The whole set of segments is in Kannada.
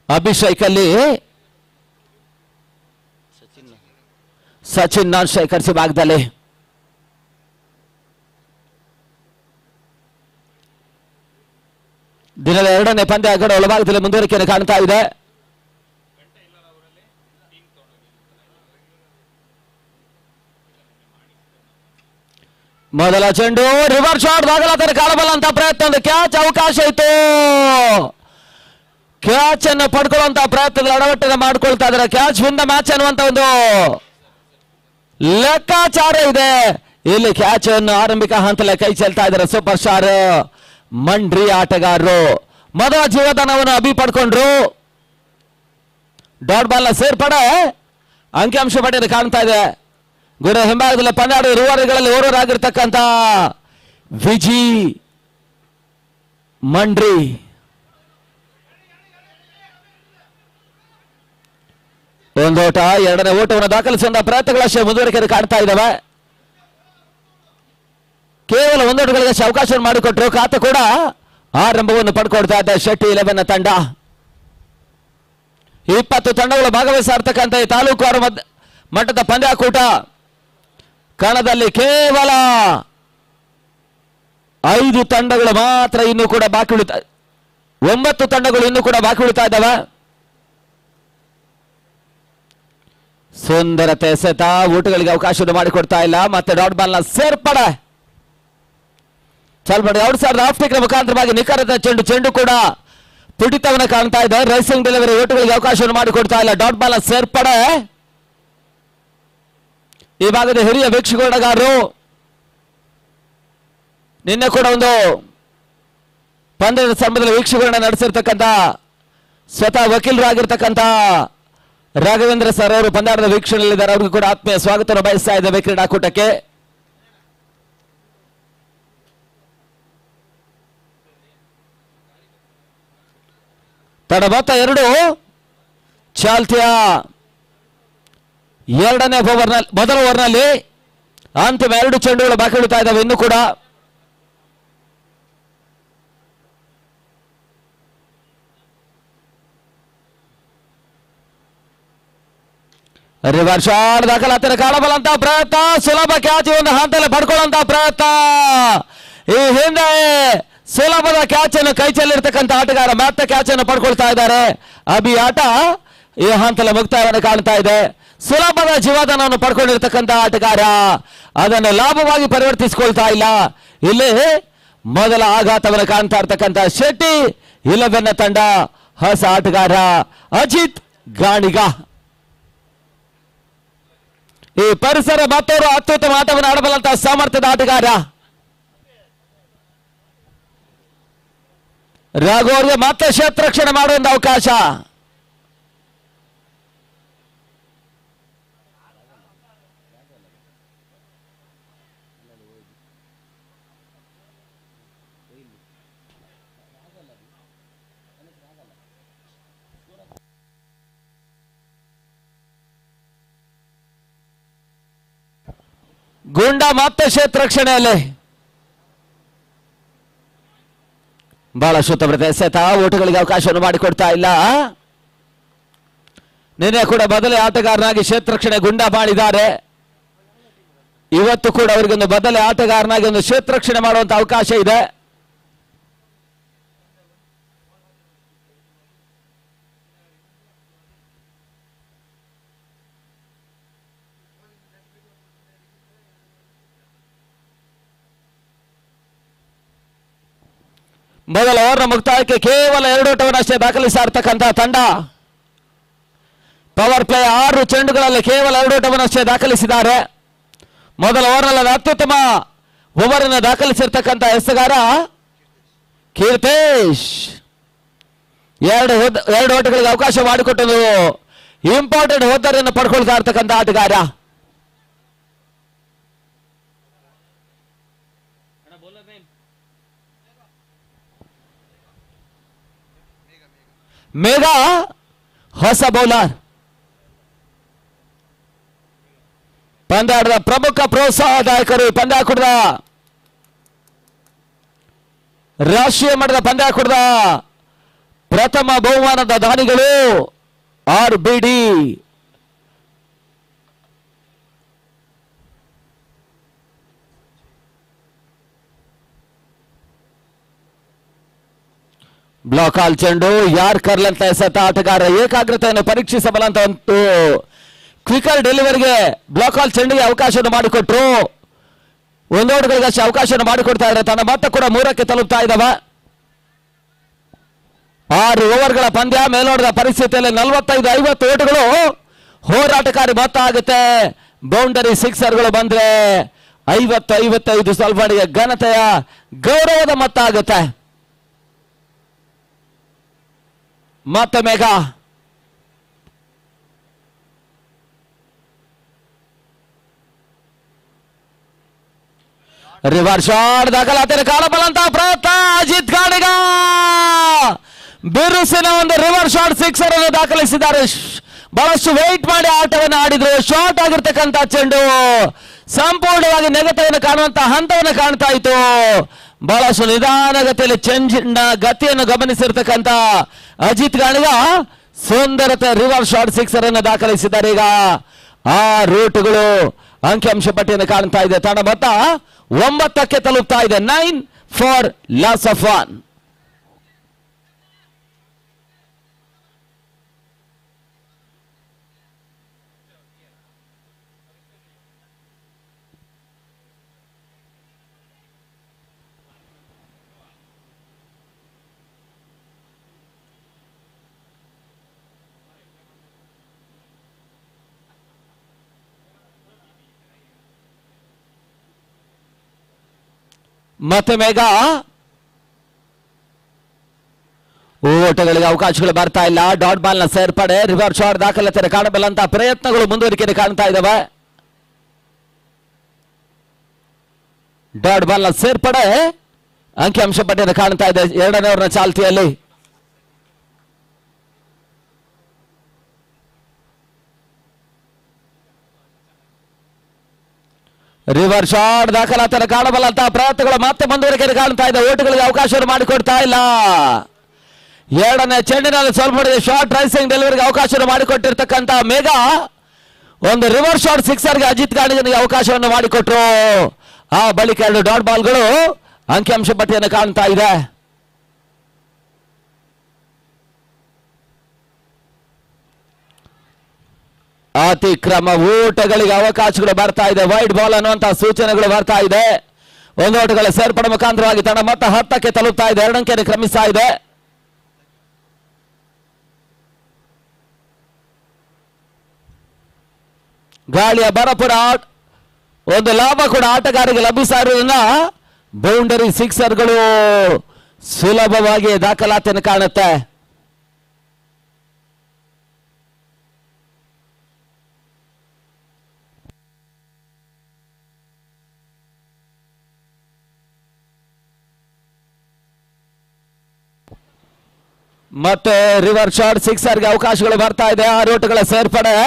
ಅಭಿಷೇಕ್ ಅಲ್ಲಿ ಸಚಿನ್ ನಾನ್ ಶೇಖರಿಸಿ ಭಾಗದಲ್ಲಿ ದಿನದ ಎರಡನೇ ಪಂದ್ಯ ಆ ಕಡೆ ಒಳಭಾಗದಲ್ಲಿ ಮುಂದುವರಿಕೆಯನ್ನು ಕಾಣ್ತಾ ಇದೆ. ಮೊದಲ ಚೆಂಡು ರಿವರ್ಸ್ ಶಾಟ್ ದಾಖಲಾತಿ ಕಾಣಬಲ್ಲಂತ ಪ್ರಯತ್ನ, ಕ್ಯಾಚ್ ಅವಕಾಶ ಇತ್ತು. ಕ್ಯಾಚ್ ಅನ್ನು ಪಡ್ಕೊಳ್ಳುವಂತ ಪ್ರಯತ್ನದಲ್ಲಿ ಅಡವಟ್ಟನ್ನು ಮಾಡ್ಕೊಳ್ತಾ ಇದ್ದಾರೆ. ಕ್ಯಾಚ್ ವಿನ್ ದ ಮ್ಯಾಚ್ ಅನ್ನುವಂತ ಒಂದು ಲೆಕ್ಕಾಚಾರ ಇದೆ. ಇಲ್ಲಿ ಕ್ಯಾಚ್ ಅನ್ನು ಆರಂಭಿಕ ಹಂತದಲ್ಲಿ ಕೈ ಚೆಲ್ತಾ ಇದ್ದಾರೆ ಸೂಪರ್ ಸ್ಟಾರ್ ಮಂಡ್ರಿ ಆಟಗಾರರು. ಮೊದಲ ಜೀವದಾನವನ್ನು ಅಭಿ ಪಡ್ಕೊಂಡ್ರು. ಡಾಟ್ ಬಾಲ್ ನ ಸೇರ್ಪಡೆ ಅಂಕಿಅಂಶ ಪಡೆಯನ್ನು ಕಾಣ್ತಾ ಇದೆ. ಗುಡ ಹಿಂಭಾಗದಲ್ಲಿ ಪಂದ್ಯಾಡುವ ರೂವಾರಿಗಳಲ್ಲಿ ಓರ್ವರಾಗಿರ್ತಕ್ಕಂಥ ವಿಜಿ ಮಂಡ್ರಿ. ಒಂದು ಓಟ, ಎರಡನೇ ಓಟವನ್ನು ದಾಖಲಿಸುವಂತಹ ಪ್ರಯತ್ನಗಳಷ್ಟೇ ಮುಂದುವರಿಕೆ ಕಾಣ್ತಾ ಇದ್ದಾವೆ. ಕೇವಲ ಒಂದೋಟಗಳಿಗೆ ಅವಕಾಶ ಮಾಡಿಕೊಟ್ರು. ಖಾತೆ ಕೂಡ ಆರಂಭವನ್ನು ಪಡ್ಕೊಡ್ತಾ ಇದ್ದ ಶೆಟ್ಟಿ 11 ತಂಡ. 20 ತಂಡಗಳು ಭಾಗವಹಿಸಿರ್ತಕ್ಕಂಥ ಈ ತಾಲೂಕು ಮಟ್ಟದ ಪಂದ್ಯಾಕೂಟ ಕಣದಲ್ಲಿ ಕೇವಲ 5 ತಂಡಗಳು ಮಾತ್ರ ಇನ್ನೂ ಕೂಡ ಬಾಕಿ ಉಳಿತಾ, 9 ತಂಡಗಳು ಇನ್ನೂ ಕೂಡ ಬಾಕಿ ಉಳಿತಾ ಇದ್ದಾವೆ. ಸುಂದರತೆ ಎಸೆತ, ಊಟಗಳಿಗೆ ಅವಕಾಶ ಮಾಡಿಕೊಡ್ತಾ ಇಲ್ಲ. ಮತ್ತೆ ಡಾಟ್ ಬಾಲ್ ನ ಸೇರ್ಪಡೆ ಚಾಲ್ಪಡೆ ಔಟ್ಸೈಡ್ ಆಫ್ಟಿಕ್ ಮುಖಾಂತರವಾಗಿ ನಿಖರತೆ ಚೆಂಡು ಕೂಡ ಪುಟಿತವನ್ನ ಕಾಣ್ತಾ ಇದೆ. ರೈಸಿಂಗ್ ಡೆಲಿವರಿ ಓಟುಗಳಿಗೆ ಅವಕಾಶವನ್ನು ಮಾಡಿಕೊಡ್ತಾ ಇಲ್ಲ. ಡಾಟ್ ಬಾಲ್ ನ ಸೇರ್ಪಡೆ ಈ ಭಾಗದ ಹಿರಿಯ ವೀಕ್ಷಕರಾದರು ನಿನ್ನೆ ಕೂಡ ಒಂದು ಪಂದ್ಯದ ಸಂದರ್ಭದಲ್ಲಿ ವೀಕ್ಷಕರನ್ನ ನಡೆಸಿರ್ತಕ್ಕಂಥ ಸ್ವತಃ ವಕೀಲರಾಗಿರ್ತಕ್ಕಂಥ ರಾಘವೇಂದ್ರ ಸರ್ ಅವರು ಪಂದ್ಯಾಟದ ವೀಕ್ಷಣೆಯಲ್ಲಿದ್ದಾರೆ. ಅವ್ರಿಗೂ ಕೂಡ ಆತ್ಮೀಯ ಸ್ವಾಗತವನ್ನು ಬಯಸ್ತಾ ಇದ್ದೇವೆ ಕ್ರೀಡಾಕೂಟಕ್ಕೆ. ತಡ 2 ಚಾಲ್ತಿಯ ಎರಡನೇ ಓವರ್ನಲ್ಲಿ, ಮೊದಲ ಓವರ್ನಲ್ಲಿ ಅಂತಿಮ 2 ಚೆಂಡುಗಳು ಬಾಕಿ ಉಳಿತಾ ಇದ್ದಾವೆ ಇನ್ನೂ ಕೂಡ. ರಿವರ್ಸ್ ಶಾಟ್ ದಾಖಲಾತಿ ಕಾಣಬಲ್ಲಂತ ಪ್ರಯತ್ನ, ಸುಲಭ ಕ್ಯಾಚ್ ಒಂದು ಹಂತದಲ್ಲಿ ಪಡ್ಕೊಳ್ಳುವಂತ ಪ್ರಯತ್ನ. ಈ ಹಿಂದೆ ಸುಲಭದ ಕ್ಯಾಚ್ ಅನ್ನು ಕೈ ಚೆಲ್ಲಿರ್ತಕ್ಕಂಥ ಆಟಗಾರ ಮತ್ತೆ ಕ್ಯಾಚ್ ಅನ್ನು ಪಡ್ಕೊಳ್ತಾ ಇದ್ದಾರೆ. ಅಭಿ ಆಟ ಈ ಹಂತದಲ್ಲಿ ಮುಕ್ತಾಯವನ್ನು ಕಾಣ್ತಾ ಇದೆ. ಸುಲಭದ ಜೀವದಾನವನ್ನು ಪಡ್ಕೊಂಡಿರ್ತಕ್ಕಂಥ ಆಟಗಾರ ಅದನ್ನು ಲಾಭವಾಗಿ ಪರಿವರ್ತಿಸಿಕೊಳ್ತಾ ಇಲ್ಲ. ಇಲ್ಲಿ ಮೊದಲ ಆಘಾತವನ್ನು ಕಾಣ್ತಾ ಇರ್ತಕ್ಕಂಥ ಶೆಟ್ಟಿ 11 ತಂಡ ಹೊಸ ಆಟಗಾರ ಅಜಿತ್ ಗಾಣಿಗ. ಈ ಪರಿಸರ ಮತ್ತವರು ಅತ್ಯುತ್ತಮ ಆಟವನ್ನು ಆಡಬಲ್ಲಂತ ಸಾಮರ್ಥ್ಯದ ಆಟಗಾರ ರಾಘು ಅವರಿಗೆ ಮತ್ತೆ ಕ್ಷೇತ್ರ ರಕ್ಷಣೆ ಮಾಡುವಂತ ಅವಕಾಶ. ಗುಂಡ ಮತ್ತೆ ಕ್ಷೇತ್ರ ರಕ್ಷಣೆಯಲ್ಲಿ ಬಹಳ ಶುದ್ಧ ಎಸೆತ, ಓಟಗಳಿಗೆ ಅವಕಾಶವನ್ನು ಮಾಡಿಕೊಡ್ತಾ ಇಲ್ಲ. ನಿನ್ನೆ ಕೂಡ ಬದಲೇ ಆಟಗಾರನಾಗಿ ಕ್ಷೇತ್ರ ರಕ್ಷಣೆ ಗುಂಡ ಮಾಡಿದ್ದಾರೆ. ಇವತ್ತು ಕೂಡ ಅವರಿಗೊಂದು ಬದಲೇ ಆಟಗಾರನಾಗಿ ಒಂದು ಕ್ಷೇತ್ರ ರಕ್ಷಣೆ ಮಾಡುವಂತ ಅವಕಾಶ ಇದೆ. ಮೊದಲ ಓವರ್ನ ಮುಕ್ತಾಯಕ್ಕೆ ಕೇವಲ 2 ಓಟವನ್ನು ಅಷ್ಟೇ ದಾಖಲಿಸಿರ್ತಕ್ಕಂಥ ತಂಡ. ಪವರ್ ಪ್ಲೇ 6 ಚೆಂಡುಗಳಲ್ಲಿ ಕೇವಲ 2 ಓಟವನ್ನು ಅಷ್ಟೇ ದಾಖಲಿಸಿದ್ದಾರೆ. ಮೊದಲ ಓವರ್ನಲ್ಲಿ ಅತ್ಯುತ್ತಮ ಓವರನ್ನು ದಾಖಲಿಸಿರ್ತಕ್ಕಂಥ ಎಸೆಗಾರ ಕೀರ್ತೇಶ್. 2 ಓಟಗಳಿಗೆ ಅವಕಾಶ ಮಾಡಿಕೊಟ್ಟು ಇಂಪಾರ್ಟೆಂಟ್ ಹೋದರಿಯನ್ನು ಪಡ್ಕೊಳ್ತಾ ಇರ್ತಕ್ಕಂಥ ಆಟಗಾರ. ಮೇಘಾ ಹೊಸ ಬೌಲರ್. ಪಂದ್ಯಾಟದ ಪ್ರಮುಖ ಪ್ರೋತ್ಸಾಹದಾಯಕರು. ಪಂದ್ಯಾಕೂಟದ ರಾಷ್ಟ್ರೀಯ ಮಟ್ಟದ ಪಂದ್ಯಾಕೂಟದ ಪ್ರಥಮ ಬಹುಮಾನದ ದಾನಿಗಳು RBD. ಬ್ಲಾಕ್ ಆಲ್ ಚೆಂಡು ಯಾರ್ಕರ್ಲಂತ ಎಸೆತ ಆಟಗಾರ ಏಕಾಗ್ರತೆಯನ್ನು ಪರೀಕ್ಷಿಸಬಲ್ಲಂತ ಒಂದು ಕ್ವಿಕರ್ ಡೆಲಿವರಿಗೆ ಬ್ಲಾಕ್ ಆಲ್ ಚೆಂಡಿಗೆ ಅವಕಾಶವನ್ನು ಮಾಡಿಕೊಟ್ರು. ಒಂದೋಟಗಳಿಗಷ್ಟೇ ಅವಕಾಶವನ್ನು ಮಾಡಿಕೊಡ್ತಾ ಇದ್ದಾರೆ. ತನ್ನ ಮೊತ್ತ ಕೂಡ 3ಕ್ಕೆ ತಲುಪ್ತಾ ಇದ್ದಾವ. 6 ಓವರ್ಗಳ ಪಂದ್ಯ. ಮೇಲೋಟದ ಪರಿಸ್ಥಿತಿಯಲ್ಲಿ 45-50 ಓಟಗಳು ಹೋರಾಟಕಾರಿ ಮೊತ್ತ ಆಗುತ್ತೆ. ಬೌಂಡರಿ ಸಿಕ್ಸರ್ಗಳು ಬಂದ್ರೆ 50-55 ಸಲ್ಫಾಡಿಗೆ ಘನತೆಯ ಗೌರವದ ಮೊತ್ತ ಆಗುತ್ತೆ. ಮತ್ತೆ ಮೇಘ ರಿವರ್ಸ್ ಶಾಟ್ ದಾಖಲಾತಿನ ಕಾಣಬಲ್ಲಂತ ಪ್ರಯತ್ನ. ಅಜಿತ್ ಗಾಣಿಗ ಬಿರುಸಿನ ಒಂದು ರಿವರ್ಸ್ ಶಾಟ್ ಸಿಕ್ಸರ್ ಅನ್ನು ದಾಖಲಿಸಿದ್ದಾರೆ. ಬಹಳಷ್ಟು ವೇಟ್ ಮಾಡಿ ಆಟವನ್ನು ಆಡಿದ್ರು. ಶಾರ್ಟ್ ಆಗಿರ್ತಕ್ಕಂಥ ಚೆಂಡು ಸಂಪೂರ್ಣವಾಗಿ ನೆಗೆತವನ್ನು ಕಾಣುವಂತ ಹಂತವನ್ನು ಕಾಣ್ತಾ ಇತ್ತು. ಬಹಳಷ್ಟು ನಿಧಾನಗತಿಯಲ್ಲಿ ಚೆಂಡಿನ ಗತಿಯನ್ನು ಗಮನಿಸಿರ್ತಕ್ಕಂಥ ಅಜಿತ್ ಗಾಣಿಗ ಸುಂದರತೆ ರಿವರ್ಸ್ ಶಾಟ್ ಸಿಕ್ಸರ್ ಅನ್ನು ದಾಖಲಿಸಿದ್ದಾರೆ. ಈಗ ಆ ರೂಟ್ಗಳು ಅಂಕಿಅಂಶ ಪಟ್ಟಿಯನ್ನು ಕಾಣ್ತಾ ಇದೆ. ತಂಡ ಮೊತ್ತ 9ಕ್ಕೆ ತಲುಪ್ತಾ ಇದೆ. 9 ಫಾರ್ ಲಾಸ್ ಆಫ್ 1. ಮತ್ತೆ ಮೇಘ ಓಟಗಳಿಗೆ ಅವಕಾಶಗಳು ಬರ್ತಾ ಇಲ್ಲ. ಡಾಟ್ ಬಾಲ್ ನ ಸೇರ್ಪಡೆ ರಿವರ್ಸ್ ಶಾಟ್ ದಾಖಲಾತಿ ಕಾಣಬಲ್ಲಂತ ಪ್ರಯತ್ನಗಳು ಮುಂದುವರಿಕೆ ಕಾಣ್ತಾ ಇದ್ದಾವೆ. ಡಾಟ್ ಬಾಲ್ ನ ಸೇರ್ಪಡೆ ಅಂಕಿಅಂಶ ಪಟ್ಟಿಯನ್ನು ಕಾಣ್ತಾ ಇದೆ 2ನೇ ಓವರ್ನ ಚಾಲ್ತಿಯಲ್ಲಿ. ರಿವರ್ಸ್ ಶಾಟ್ ದಾಖಲಾತಿ ಕಾಣಬಲ್ಲಂತ ಪ್ರಯತ್ನಗಳು ಮತ್ತೆ ಮುಂದುವರಿಕೆ ಕಾಣ್ತಾ ಇದೆ. ಓಟುಗಳಿಗೆ ಅವಕಾಶವನ್ನು ಮಾಡಿಕೊಡ್ತಾ ಇಲ್ಲ. 2ನೇ ಚೆಂಡಿನಲ್ಲಿ ಸ್ವಲ್ಪ ಶಾರ್ಟ್ ರೈಸಿಂಗ್ ಡೆಲಿವರಿಗೆ ಅವಕಾಶವನ್ನು ಮಾಡಿಕೊಟ್ಟಿರ್ತಕ್ಕಂಥ ಮೇಘ ಒಂದು ರಿವರ್ಸ್ ಶಾಟ್ ಸಿಕ್ಸರ್ಗೆ ಅಜಿತ್ ಗಾಣಿಗನಿಗೆ ಅವಕಾಶವನ್ನು ಮಾಡಿಕೊಟ್ರು. ಆ ಬಳಿಕ 2 ಡಾಟ್ ಬಾಲ್ಗಳು ಅಂಕಿಅಂಶ ಪಟ್ಟಿಯನ್ನು ಕಾಣ್ತಾ ಇದೆ. ಅತಿಕ್ರಮ ಓಟಗಳಿಗೆ ಅವಕಾಶಗಳು ಬರ್ತಾ ಇದೆ. ವೈಡ್ ಬಾಲ್ ಅನ್ನುವಂತಹ ಸೂಚನೆಗಳು ಬರ್ತಾ ಇದೆ. ಒಂದು ಓಟಗಳ ಸೇರ್ಪಡೆ ಮುಖಾಂತರವಾಗಿ ತಂಡ ಮೊತ್ತ 10ಕ್ಕೆ ತಲುಪ್ತಾ ಇದೆ. 2 ಅಂಕೆಯನ್ನು ಕ್ರಮಿಸ್ತಾ ಇದೆ. ಗಾಳಿಯ ಬರಪುರ ಒಂದು ಲಾಭ ಕೂಡ ಆಟಗಾರರಿಗೆ ಲಭಿಸ್ತಾ ಇರುವುದನ್ನ ಬೌಂಡರಿ ಸಿಕ್ಸರ್ಗಳು ಸುಲಭವಾಗಿ ದಾಖಲಾತಿಯನ್ನು ಕಾಣುತ್ತೆ. ಮತ್ತೆ ರಿವರ್ಸ್ ಶಾಟ್ ಸಿಕ್ಸರ್ಗೆ ಅವಕಾಶಗಳು ಬರ್ತಾ ಇದೆ. 6 ಓಟಗಳ ಸೇರ್ಪಡೆ.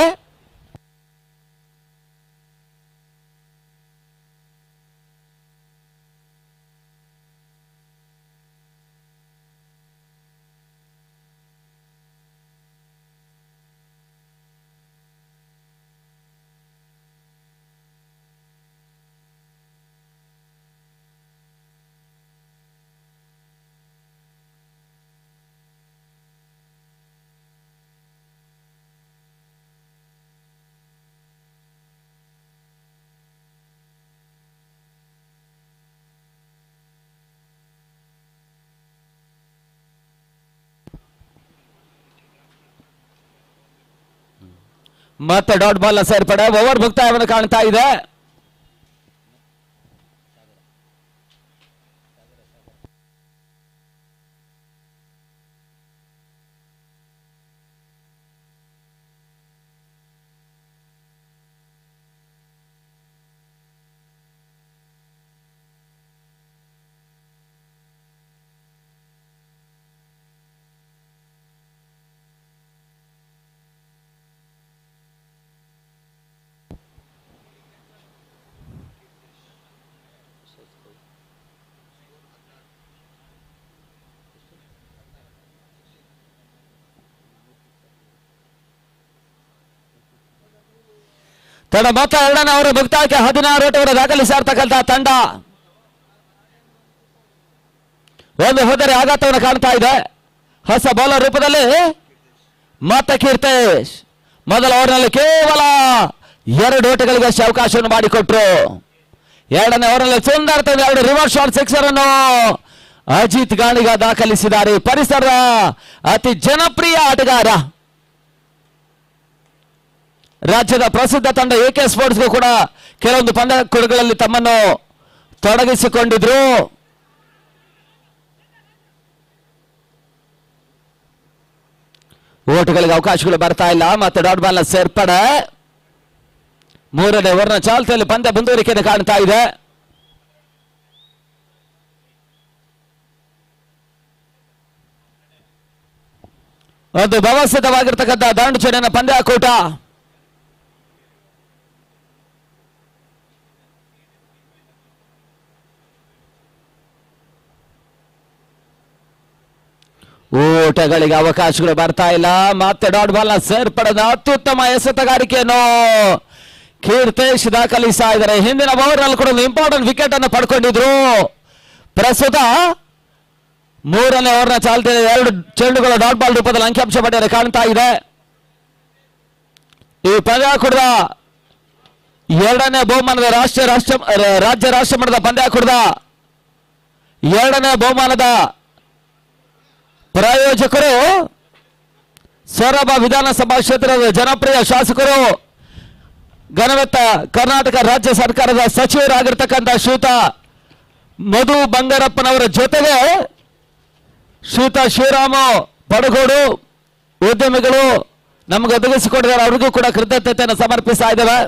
ಮತ್ತೆ ಡಾಟ್ ಬಾಲ್ ನ ಸೇರ್ಪಡೆ. ಓವರ್ ಮುಕ್ತಾಯವನ್ನು ಕಾಣ್ತಾ ಇದೆ. ತಡ ಮೊತ್ತ ಎರಡನೇ ಅವರ ಮುಕ್ತಾಯಕ್ಕೆ 16 ಓಟವನ್ನು ದಾಖಲಿಸಿರ್ತಕ್ಕಂಥ ತಂಡ ಒಂದು ಹೋದರೆ ಆಘಾತವನ್ನು ಕಾಣ್ತಾ ಇದೆ. ಹೊಸ ಬೌಲರ್ ರೂಪದಲ್ಲಿ ಮತ್ತೆ ಕೀರ್ತೇಶ್ ಮೊದಲ ಓವರ್ನಲ್ಲಿ ಕೇವಲ 2 ಓಟಗಳಿಗೆ ಅವಕಾಶವನ್ನು ಮಾಡಿಕೊಟ್ರು. ಎರಡನೇ ಓವರ್ನಲ್ಲಿ ಸುಂದರ 2 ರಿವರ್ಸ್ ಶಾಟ್ ಸಿಕ್ಸರ್ ಅನ್ನು ಅಜಿತ್ ಗಾಣಿಗ ದಾಖಲಿಸಿದ್ದಾರೆ. ಪರಿಸರದ ಅತಿ ಜನಪ್ರಿಯ ಆಟಗಾರ, ರಾಜ್ಯದ ಪ್ರಸಿದ್ಧ ತಂಡ AK ಸ್ಪೋರ್ಟ್ಸ್ಗೂ ಕೂಡ ಕೆಲವೊಂದು ಪಂದ್ಯಾಟಗಳಲ್ಲಿ ತಮ್ಮನ್ನು ತೊಡಗಿಸಿಕೊಂಡಿದ್ರು. ಓಟುಗಳಿಗೆ ಅವಕಾಶಗಳು ಬರ್ತಾ ಇಲ್ಲ. ಮತ್ತೆ ಡಾಟ್ ಬಾಲ್ ನ ಸೇರ್ಪಡೆ. ಮೂರನೇ ಓವರ್ನ ಚಾಲ್ತಿಯಲ್ಲಿ ಪಂದ್ಯ ಮುಂದುವರಿಕೆಯನ್ನು ಕಾಣ್ತಾ ಇದೆ. ಒಂದು ವ್ಯವಸ್ಥಿತವಾಗಿರ್ತಕ್ಕಂಥ ದಾಂಡು ಚೆಂಡಿನ ಪಂದ್ಯಾಕೂಟ. ಓಟಗಳಿಗೆ ಅವಕಾಶಗಳು ಬರ್ತಾ ಇಲ್ಲ. ಮತ್ತೆ ಡಾಟ್ ಬಾಲ್ ನ ಸೇರ್ಪಡೆದ ಅತ್ಯುತ್ತಮ ಎಸೆತಗಾರಿಕೆಯನ್ನು ಕೀರ್ತೇಶ್ ದಾಖಲಿಸ್ತಾ ಇದ್ದಾರೆ. ಹಿಂದಿನ ಓವರ್ ನಲ್ಲಿ ಕೂಡ ಒಂದು ಇಂಪಾರ್ಟೆಂಟ್ ವಿಕೆಟ್ ಅನ್ನು ಪಡ್ಕೊಂಡಿದ್ರು. ಪ್ರಸ್ತುತ ಮೂರನೇ ಓವರ್ನ ಚಾಲ್ತಿ 2 ಚೆಂಡುಗಳು ಡಾಟ್ ಬಾಲ್ ರೂಪದಲ್ಲಿ ಅಂಕಿಅಂಶ ಪಡೆಯಲು ಕಾಣ್ತಾ ಇದೆ. ಈ ಪಂದ್ಯಾಕೂಟದ ಎರಡನೇ ಬಹುಮಾನದ ರಾಜ್ಯ ರಾಷ್ಟ್ರಮಟ್ಟದ ಪಂದ್ಯಾಕೂಟದ ಎರಡನೇ ಬಹುಮಾನದ ಪ್ರಾಯೋಜಕರು ಸೊರಬ ವಿಧಾನಸಭಾ ಕ್ಷೇತ್ರದ ಜನಪ್ರಿಯ ಶಾಸಕರು, ಘನವೆತ್ತ ಕರ್ನಾಟಕ ರಾಜ್ಯ ಸರ್ಕಾರದ ಸಚಿವರಾಗಿರ್ತಕ್ಕಂಥ ಶ್ರೀಯುತ ಮಧು ಬಂಗಾರಪ್ಪನವರ ಜೊತೆಗೆ ಶ್ರೀಯುತ ಶಿವರಾಮ ಪಡಗೋಡು ಉದ್ಯಮಿಗಳು ನಮಗೆ ಒದಗಿಸಿಕೊಟ್ಟಿದ್ದಾರೆ. ಅವರಿಗೂ ಕೂಡ ಕೃತಜ್ಞತೆಯನ್ನು ಸಮರ್ಪಿಸ್ತಾ ಇದ್ದೇವೆ.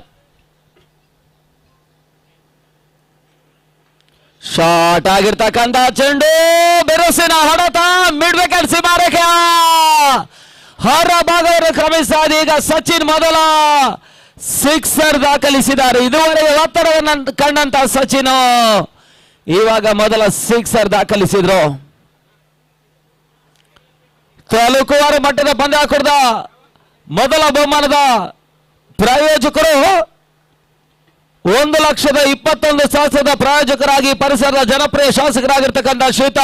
ಶಾರ್ಟ್ ಆಗಿರ್ತಕ್ಕಂಥ ಚೆಂಡು, ಬಿರುಸಿನ ಹೊಡೆತ, ಮಿಡ್ ವಿಕೆಟ್ ಸೀಮಾರೇಖೆಯ ಹೊರ ಭಾಗವನ್ನು ಕ್ರಮಿಸ್ತಾ ಇದೆ. ಈಗ ಸಚಿನ್ ಮೊದಲ ಸಿಕ್ಸರ್ ದಾಖಲಿಸಿದ್ದಾರೆ. ಇದುವರೆಗೆ ಒತ್ತಡವನ್ನು ಕಂಡಂತ ಸಚಿನ್ ಇವಾಗ ಮೊದಲ ಸಿಕ್ಸರ್ ದಾಖಲಿಸಿದ್ರು. ತಾಲೂಕುವಾರು ಮಟ್ಟದ ಪಂದ್ಯಾಕೂಟದ ಮೊದಲ ಬಹುಮಾನದ ಪ್ರಾಯೋಜಕರು 1,21,000 ಪ್ರಾಯೋಜಕರಾಗಿ ಪರಿಸರದ ಜನಪ್ರಿಯ ಶಾಸಕರಾಗಿರ್ತಕ್ಕಂಥ ಶ್ರೀಯುತ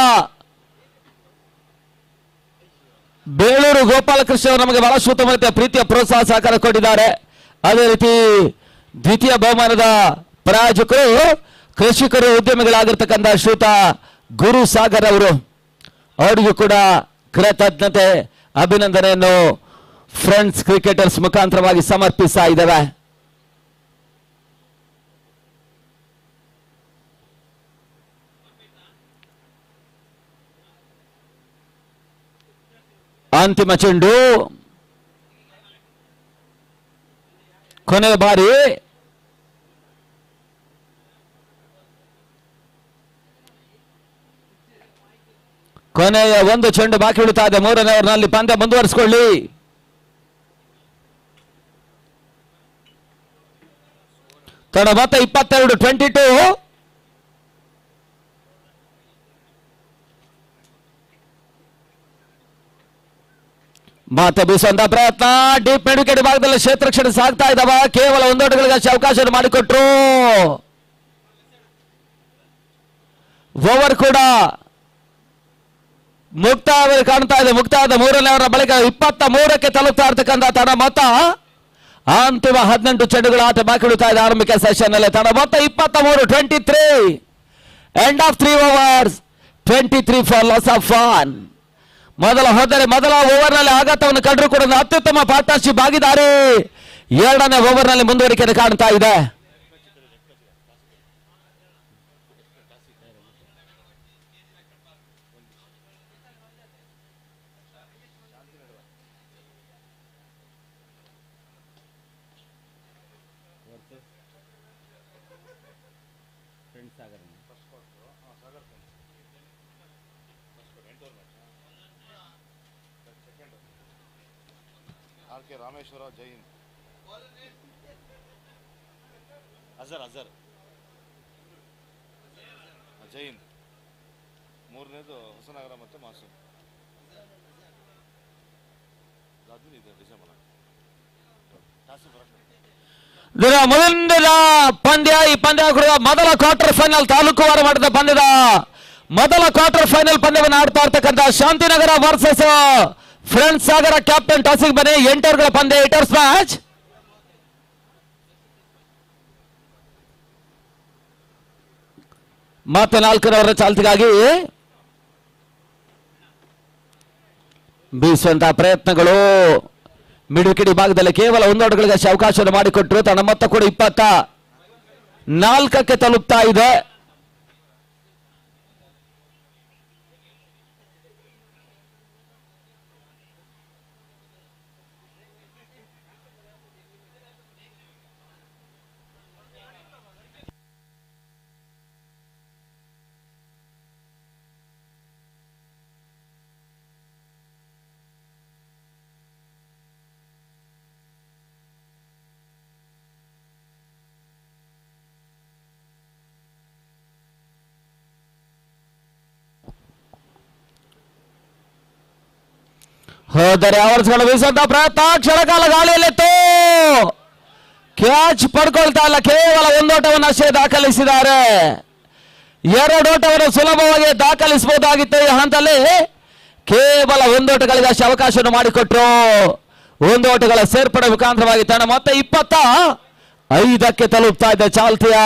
ಬೇಳೂರು ಗೋಪಾಲಕೃಷ್ಣ ಅವರು ನಮಗೆ ಬಹಳಷ್ಟು ಉತ್ತಮ ಪ್ರೀತಿಯ ಪ್ರೋತ್ಸಾಹ ಸಹಕಾರ ಕೊಟ್ಟಿದ್ದಾರೆ. ಅದೇ ರೀತಿ ದ್ವಿತೀಯ ಬಹುಮಾನದ ಪ್ರಾಯೋಜಕರು ಕೃಷಿಕರು ಉದ್ಯಮಿಗಳಾಗಿರ್ತಕ್ಕಂಥ ಶ್ರೀಯುತ ಗುರು ಸಾಗರ್ ಅವರು, ಅವರಿಗೂ ಕೂಡ ಕೃತಜ್ಞತೆ ಅಭಿನಂದನೆಯನ್ನು ಫ್ರೆಂಡ್ಸ್ ಕ್ರಿಕೆಟರ್ಸ್ ಮುಖಾಂತರವಾಗಿ ಸಮರ್ಪಿಸ್ತಾ ಇದ್ದೇವೆ. ಅಂತಿಮ ಚೆಂಡು, ಕೊನೆಯ ಬಾರಿ ಕೊನೆಯ ಒಂದು ಚೆಂಡು ಬಾಕಿ ಉಳಿತಾ ಇದೆ. ಮೂರನೇ ಓವರ್ನಲ್ಲಿ ಪಂದ್ಯ ಮುಂದುವರಿಸಿಕೊಳ್ಳಿ. ತಡ ಮತ್ತೆ 22 ಮತ್ತೆ ಬೀಸುವಂತ ಪ್ರಯತ್ನ. ಡೀಪ್ ಮಿಡ್ ವಿಕೆಟ್ ಭಾಗದಲ್ಲಿ ಕ್ಷೇತ್ರ ರಕ್ಷಣೆ ಸಾಗ್ತಾ ಇದ್ದಾವ. ಕೇವಲ 1 ಓಟಗಳಿಗೆ ಅವಕಾಶ ಮಾಡಿಕೊಟ್ರು. ಓವರ್ ಕೂಡ ಮುಕ್ತಾಯ ಕಾಣ್ತಾ ಇದೆ. ಮುಕ್ತಾಯದ ಮೂರನೇ ಓವರ್ ಬಳಿಕ 23ಕ್ಕೆ ತಲುಪ್ತಾ ಇರ್ತಕ್ಕಂಥ ತಡ ಮೊತ್ತ ಅಂತಿಮ 18 ಚೆಂಡುಗಳ ಆಟ ಬಾಕಿ ಉಳಿತಾ ಇದೆ ಆರಂಭಿಕ ಸೆಷನ್ ನಲ್ಲಿ. ತಡ ಮೊತ್ತ 23 end of 3 overs 23 for loss of fun. ಮೊದಲ ಓವರ್ ನಲ್ಲಿ ಆಘಾತವನ್ನು ಕಂಡರೂ ಕೂಡ ಅತ್ಯುತ್ತಮ ಪಾರ್ಟ್ನರ್ಶಿಪ್ ಭಾಗಿದಾರಿ ಎರಡನೇ ಓವರ್ ನಲ್ಲಿ ಮುಂದುವರಿಕೆಯನ್ನು ಕಾಣ್ತಾ ಇದೆ. ಆರ್.ಕೆ. ರಾಮೇಶ್ವರ ಜೈನ್ ಅಜರ್ ಜೈನ್, ಮೂರನೇದು ಹೊಸನಗರ ಮತ್ತು ಮಾಸೂಮ್. ಇದೆ ಡಿಸೆಂಬರ್ ಟಾಸ್ ಬರಕ್ಕೆ ಇದರ ಮುಂದಿನ ಪಂದ್ಯ, ಈ ಪಂದ್ಯ ಕೂಡ ಮೊದಲ ಕ್ವಾರ್ಟರ್ ಫೈನಲ್, ತಾಲೂಕುವಾರು ಮಟ್ಟದ ಪಂದ್ಯದ ಮೊದಲ ಕ್ವಾರ್ಟರ್ ಫೈನಲ್ ಪಂದ್ಯವನ್ನು ಆಡ್ತಾ ಇರ್ತಕ್ಕಂಥ ಶಾಂತಿನಗರ ವರ್ಸಸ್ ಫ್ರೆಂಡ್ಸ್ ಸಾಗರ. ಕ್ಯಾಪ್ಟನ್ ಟಾಸಿಗೆ ಬನ್ನಿ. 8 ಓವರ್ಗಳ ಪಂದ್ಯ, 8 ಓವರ್ಸ್ ಮ್ಯಾಚ್. ಮತ್ತೆ 4ನೇ ಓವರ್ ಚಾಲ್ತಿಗಾಗಿ ಬೀಸುವಂತಹ ಪ್ರಯತ್ನಗಳು. ಮಿಡುಕಿಡಿ ಭಾಗದಲ್ಲಿ ಕೇವಲ 1 ಓವರ್ಗಳಿಗೆ ಅವಕಾಶವನ್ನು ಮಾಡಿಕೊಟ್ಟರು. ತನ್ನ ಮೊತ್ತ ಕೂಡ 24ಕ್ಕೆ ತಲುಪ್ತಾ ಇದೆ. ಹೋದರೆ ಅವರ್ಸ್ಗಳು ಬೀಸುವಂತ ಪ್ರಯತ್ನ, ಕ್ಷಣಕಾಲ ಗಾಳಿಯಲ್ಲಿತ್ತು, ಕ್ಯಾಚ್ ಪಡ್ಕೊಳ್ತಾ ಇಲ್ಲ. ಕೇವಲ 1 ಓಟವನ್ನು ಅಷ್ಟೇ ದಾಖಲಿಸಿದ್ದಾರೆ. 2 ಓಟವನ್ನು ಸುಲಭವಾಗಿ ದಾಖಲಿಸಬಹುದಾಗಿತ್ತು. ಈ ಹಂತದಲ್ಲಿ ಕೇವಲ 1 ಓಟಗಳಿಗೆ ಅಷ್ಟೇ ಅವಕಾಶವನ್ನು ಮಾಡಿಕೊಟ್ರು. 1 ಓಟಗಳ ಸೇರ್ಪಡೆ ಮುಖಾಂತರವಾಗಿ ತನ್ನ ಮತ್ತೆ 25ಕ್ಕೆ ತಲುಪ್ತಾ ಇದೆ. ಚಾಲ್ತಿಯ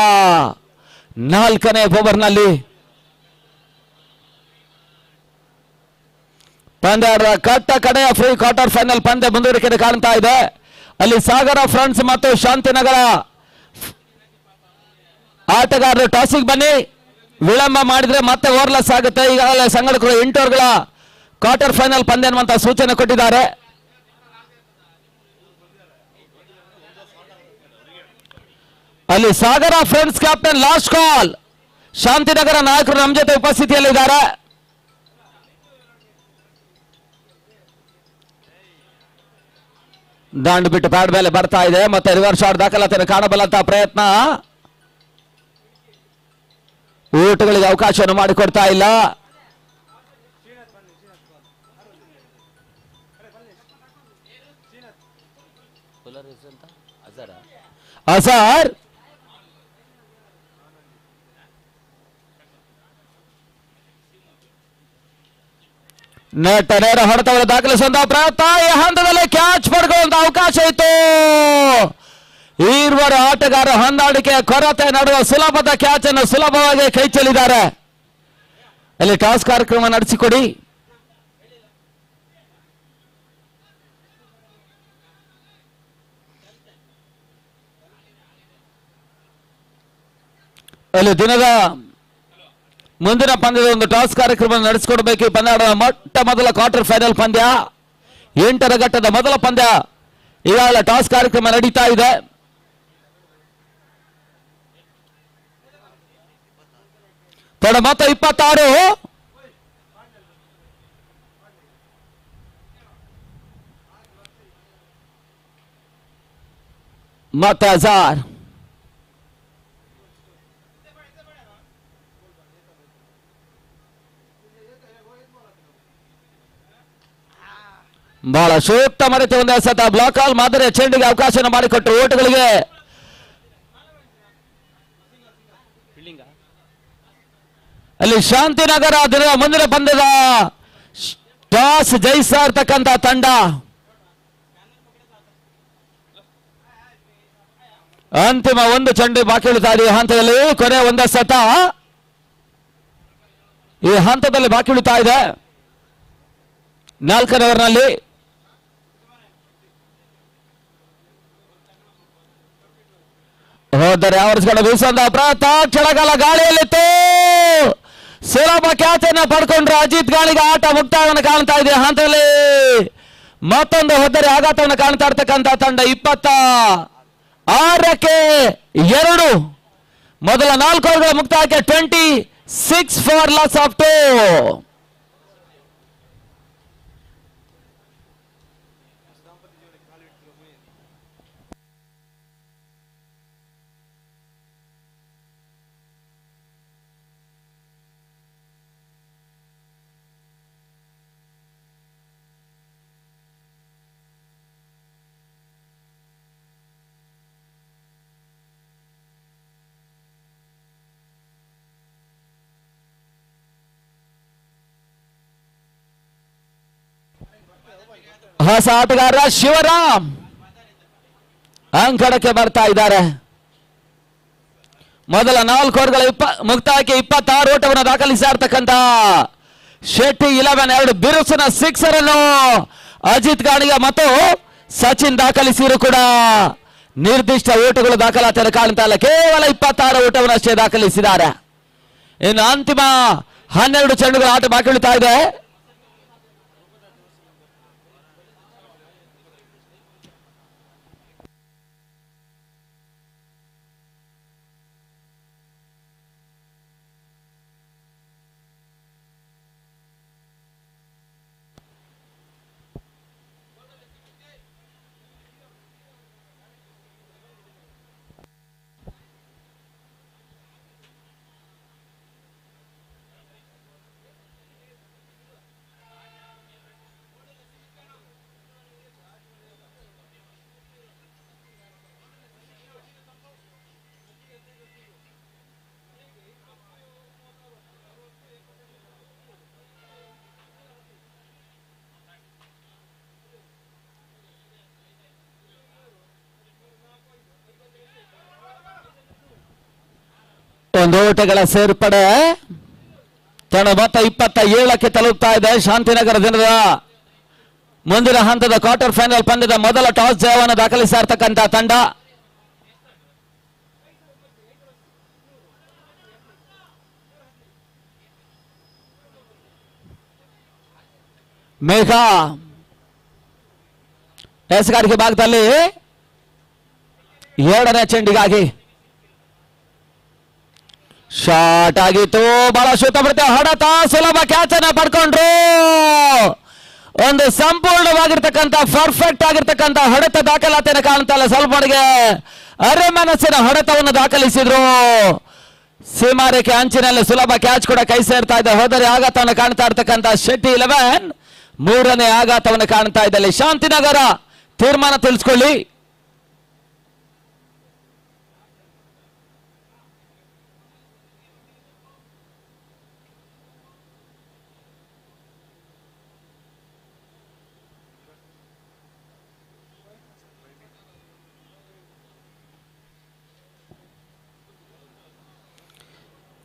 4ನೇ ಓವರ್ನಲ್ಲಿ ಪಂದ್ಯದ ಕಟ್ಟ ಕಡೆಯ ಫ್ರೀ ಕ್ವಾರ್ಟರ್ ಫೈನಲ್ ಪಂದ್ಯ ಮುಂದುವರಿಕೆ ಕಾಣ್ತಾ ಇದೆ. ಅಲ್ಲಿ ಸಾಗರ ಫ್ರೆಂಡ್ಸ್ ಮತ್ತು ಶಾಂತಿನಗರ ಆಟಗಾರರು ಟಾಸಿಗೆ ಬನ್ನಿ. ವಿಳಂಬ ಮಾಡಿದ್ರೆ ಮತ್ತೆ ಓವರ್ಲೆಸ್ ಆಗುತ್ತೆ. ಈಗಾಗಲೇ ಸಂಘಟಕರು 8 ಓವರ್ಗಳ ಕ್ವಾರ್ಟರ್ ಫೈನಲ್ ಪಂದ್ಯ ಅನ್ನುವಂತ ಸೂಚನೆ ಕೊಟ್ಟಿದ್ದಾರೆ. ಅಲ್ಲಿ Sagara friends captain last call. Shantinagar ನಾಯಕರು ನಮ್ಮ ಜೊತೆ ಉಪಸ್ಥಿತಿಯಲ್ಲಿದ್ದಾರೆ. ದಾಂಡು ಬಿಟ್ಟು ಪ್ಯಾಡ್ ಮೇಲೆ ಬರ್ತಾ ಇದೆ. ಮತ್ತೆ ರಿವರ್ಸ್ ಶಾಟ್ ದಾಖಲಾತಿಯನ್ನು ಕಾಣಬಲ್ಲಂತ ಪ್ರಯತ್ನ. ಓಟಗಳಿಗೆ ಅವಕಾಶವನ್ನು ಮಾಡಿಕೊಡ್ತಾ ಇಲ್ಲ. ಅಜಾರ್ ನೆಟ್ಟ ನೇರ ಹೊಡೆತವನ್ನು ದಾಖಲಿಸುವಂತಹ ಪ್ರಯತ್ನ. ಈ ಹಂತದಲ್ಲಿ ಕ್ಯಾಚ್ ಪಡ್ಕೊಳ್ಳುವಂತ ಅವಕಾಶ ಇತ್ತು. ಈರ್ವರು ಆಟಗಾರ ಹೊಂದಾಣಿಕೆಯ ಕೊರತೆ ನಡುವ ಸುಲಭದ ಕ್ಯಾಚ್ ಅನ್ನು ಸುಲಭವಾಗಿ ಕೈ ಚೆಲ್ಲಿದ್ದಾರೆ. ಅಲ್ಲಿ ಟಾಸ್ ಕಾರ್ಯಕ್ರಮ ನಡೆಸಿಕೊಡಿ. ಅಲ್ಲಿ ದಿನದ ಮುಂದಿನ ಪಂದ್ಯದ ಒಂದು ಟಾಸ್ ಕಾರ್ಯಕ್ರಮ ನಡೆಸಿಕೊಡ್ಬೇಕು. ಈ ಪಂದ್ಯದ ಮೊಟ್ಟ ಮೊದಲ ಕ್ವಾರ್ಟರ್ ಫೈನಲ್ ಪಂದ್ಯ, 8ರ ಘಟ್ಟದ ಮೊದಲ ಪಂದ್ಯ. ಈಗಾಗಲೇ ಟಾಸ್ ಕಾರ್ಯಕ್ರಮ ನಡೀತಾ ಇದೆ. ತಡ ಮೊತ್ತ 26. ಮತ್ತೆ ಅಜಾರ್ ಬಹಳ ಸೂಕ್ತ ರೀತಿ ಒಂದೇ ಸತ ಬ್ಲಾಕ್ ಆಲ್ ಮಾದರಿಯ ಚೆಂಡಿಗೆ ಅವಕಾಶವನ್ನು ಮಾಡಿಕೊಟ್ಟು ಓಟುಗಳಿಗೆ ಅಲ್ಲಿ ಶಾಂತಿನಗರ ದಿನದ ಮುಂದಿನ ಪಂದ್ಯದ ಟಾಸ್ ಜಯಿಸ್ತಾ ಇರ್ತಕ್ಕಂಥ ತಂಡ ಅಂತಿಮ 1 ಚೆಂಡು ಬಾಕಿ ಉಳಿತಾ ಇದೆ. ಈ ಹಂತದಲ್ಲಿ ಕೊನೆ ಒಂದೇ ಸತ ಈ ಹಂತದಲ್ಲಿ ಬಾಕಿ ಉಳಿತಾ ಇದೆ. 4ನೇ ಓವರ್ನಲ್ಲಿ ಹೋದರೆ ಅವರ್ಸ್ಗಳು ಬೀಸುವಂತಹ ಪ್ರಯತ್ನ, ಕೆಳಗಾಲ ಗಾಳಿಯಲ್ಲಿತ್ತು, ಸುಲಭ ಕ್ಯಾಚ್ ಅನ್ನು ಪಡ್ಕೊಂಡ್ರೆ ಅಜಿತ್ ಗಾಳಿಗೆ ಆಟ ಮುಕ್ತಾಯವನ್ನು ಕಾಣ್ತಾ ಇದೆ. ಹಂತದಲ್ಲಿ ಮತ್ತೊಂದು ಹೋದರೆ ಆಘಾತವನ್ನು ಕಾಣ್ತಾ ಇರ್ತಕ್ಕಂಥ ತಂಡ 26ಕ್ಕೆ 2. ಮೊದಲ 4 ಓವರ್ಗಳ ಮುಕ್ತಾಯಕ್ಕೆ 26 ಫಾರ್ ಲಾಸ್ ಆಫ್ 2. ಹೊಸ ಆಟಗಾರ ಶಿವರಾಮ್ ಅಂಕಣಕ್ಕೆ ಬರ್ತಾ ಇದ್ದಾರೆ. ಮೊದಲ 4 ಓವರ್ಗಳ ಮುಕ್ತಾಯಕ್ಕೆ 26 ಓಟವನ್ನು ದಾಖಲಿಸಿರ್ತಕ್ಕಂಥ ಶೆಟ್ಟಿ 11 2 ಬಿರುಸಿನ ಸಿಕ್ಸರ್ ಅನ್ನು ಅಜಿತ್ ಗಾಣಿಗ ಮತ್ತು ಸಚಿನ್ ದಾಖಲಿಸಿರು ಕೂಡ ನಿರ್ದಿಷ್ಟ ಓಟಗಳು ದಾಖಲಾತಿಯನ್ನು ಕಾಣ್ತಾ ಇಲ್ಲ. ಕೇವಲ 26 ಓಟವನ್ನು ಅಷ್ಟೇ ದಾಖಲಿಸಿದ್ದಾರೆ. ಇನ್ನು ಅಂತಿಮ 12 ಚೆಂಡುಗಳ ಆಟ ಬಾಕಿ ಉಳಿತಾ ಇದೆ. ಒಂದು ಓಟಗಳ ಸೇರ್ಪಡೆ ಮೊತ್ತ 27ಕ್ಕೆ ತಲುಪ್ತಾ ಇದೆ. ಶಾಂತಿನಗರ ದಿನದ ಮುಂದಿನ ಹಂತದ ಕ್ವಾರ್ಟರ್ ಫೈನಲ್ ಪಂದ್ಯದ ಮೊದಲ ಟಾಸ್ ಜಯವನ್ನು ದಾಖಲಿಸಿರ್ತಕ್ಕಂಥ ತಂಡ ಮೇಘ ಎಸಗಾರಿಕೆ ಭಾಗದಲ್ಲಿ 2ನೇ ಚೆಂಡಿಗಾಗಿ ಶಾಟ್ ಆಗಿತ್ತು. ಬಹಳ ಶುದ್ಧಪಡಿತ ಹೊಡೆತ, ಸುಲಭ ಕ್ಯಾಚ್ ಅನ್ನ ಪಡ್ಕೊಂಡ್ರು. ಒಂದು ಸಂಪೂರ್ಣವಾಗಿರ್ತಕ್ಕಂಥ ಪರ್ಫೆಕ್ಟ್ ಆಗಿರ್ತಕ್ಕಂಥ ಹೊಡೆತ ದಾಖಲಾತಿಯನ್ನು ಕಾಣ್ತಾ ಇಲ್ಲ. ಸ್ವಲ್ಪ ಮಟ್ಟಿಗೆ ಅರೆಮನಸ್ಸಿನ ಹೊಡೆತವನ್ನು ದಾಖಲಿಸಿದ್ರು. ಸೀಮಾರೇಖೆ ಅಂಚಿನಲ್ಲಿ ಸುಲಭ ಕ್ಯಾಚ್ ಕೂಡ ಕೈ ಸೇರ್ತಾ ಇದೆ. ಹೋದರೆ ಆಘಾತವನ್ನು ಕಾಣ್ತಾ ಇರ್ತಕ್ಕಂಥ ಶೆಟ್ಟಿ 11 3ನೇ ಆಘಾತವನ್ನು ಕಾಣ್ತಾ ಇದ್ದಲ್ಲಿ. ಶಾಂತಿನಗರ ತೀರ್ಮಾನ ತಿಳಿಸ್ಕೊಳ್ಳಿ.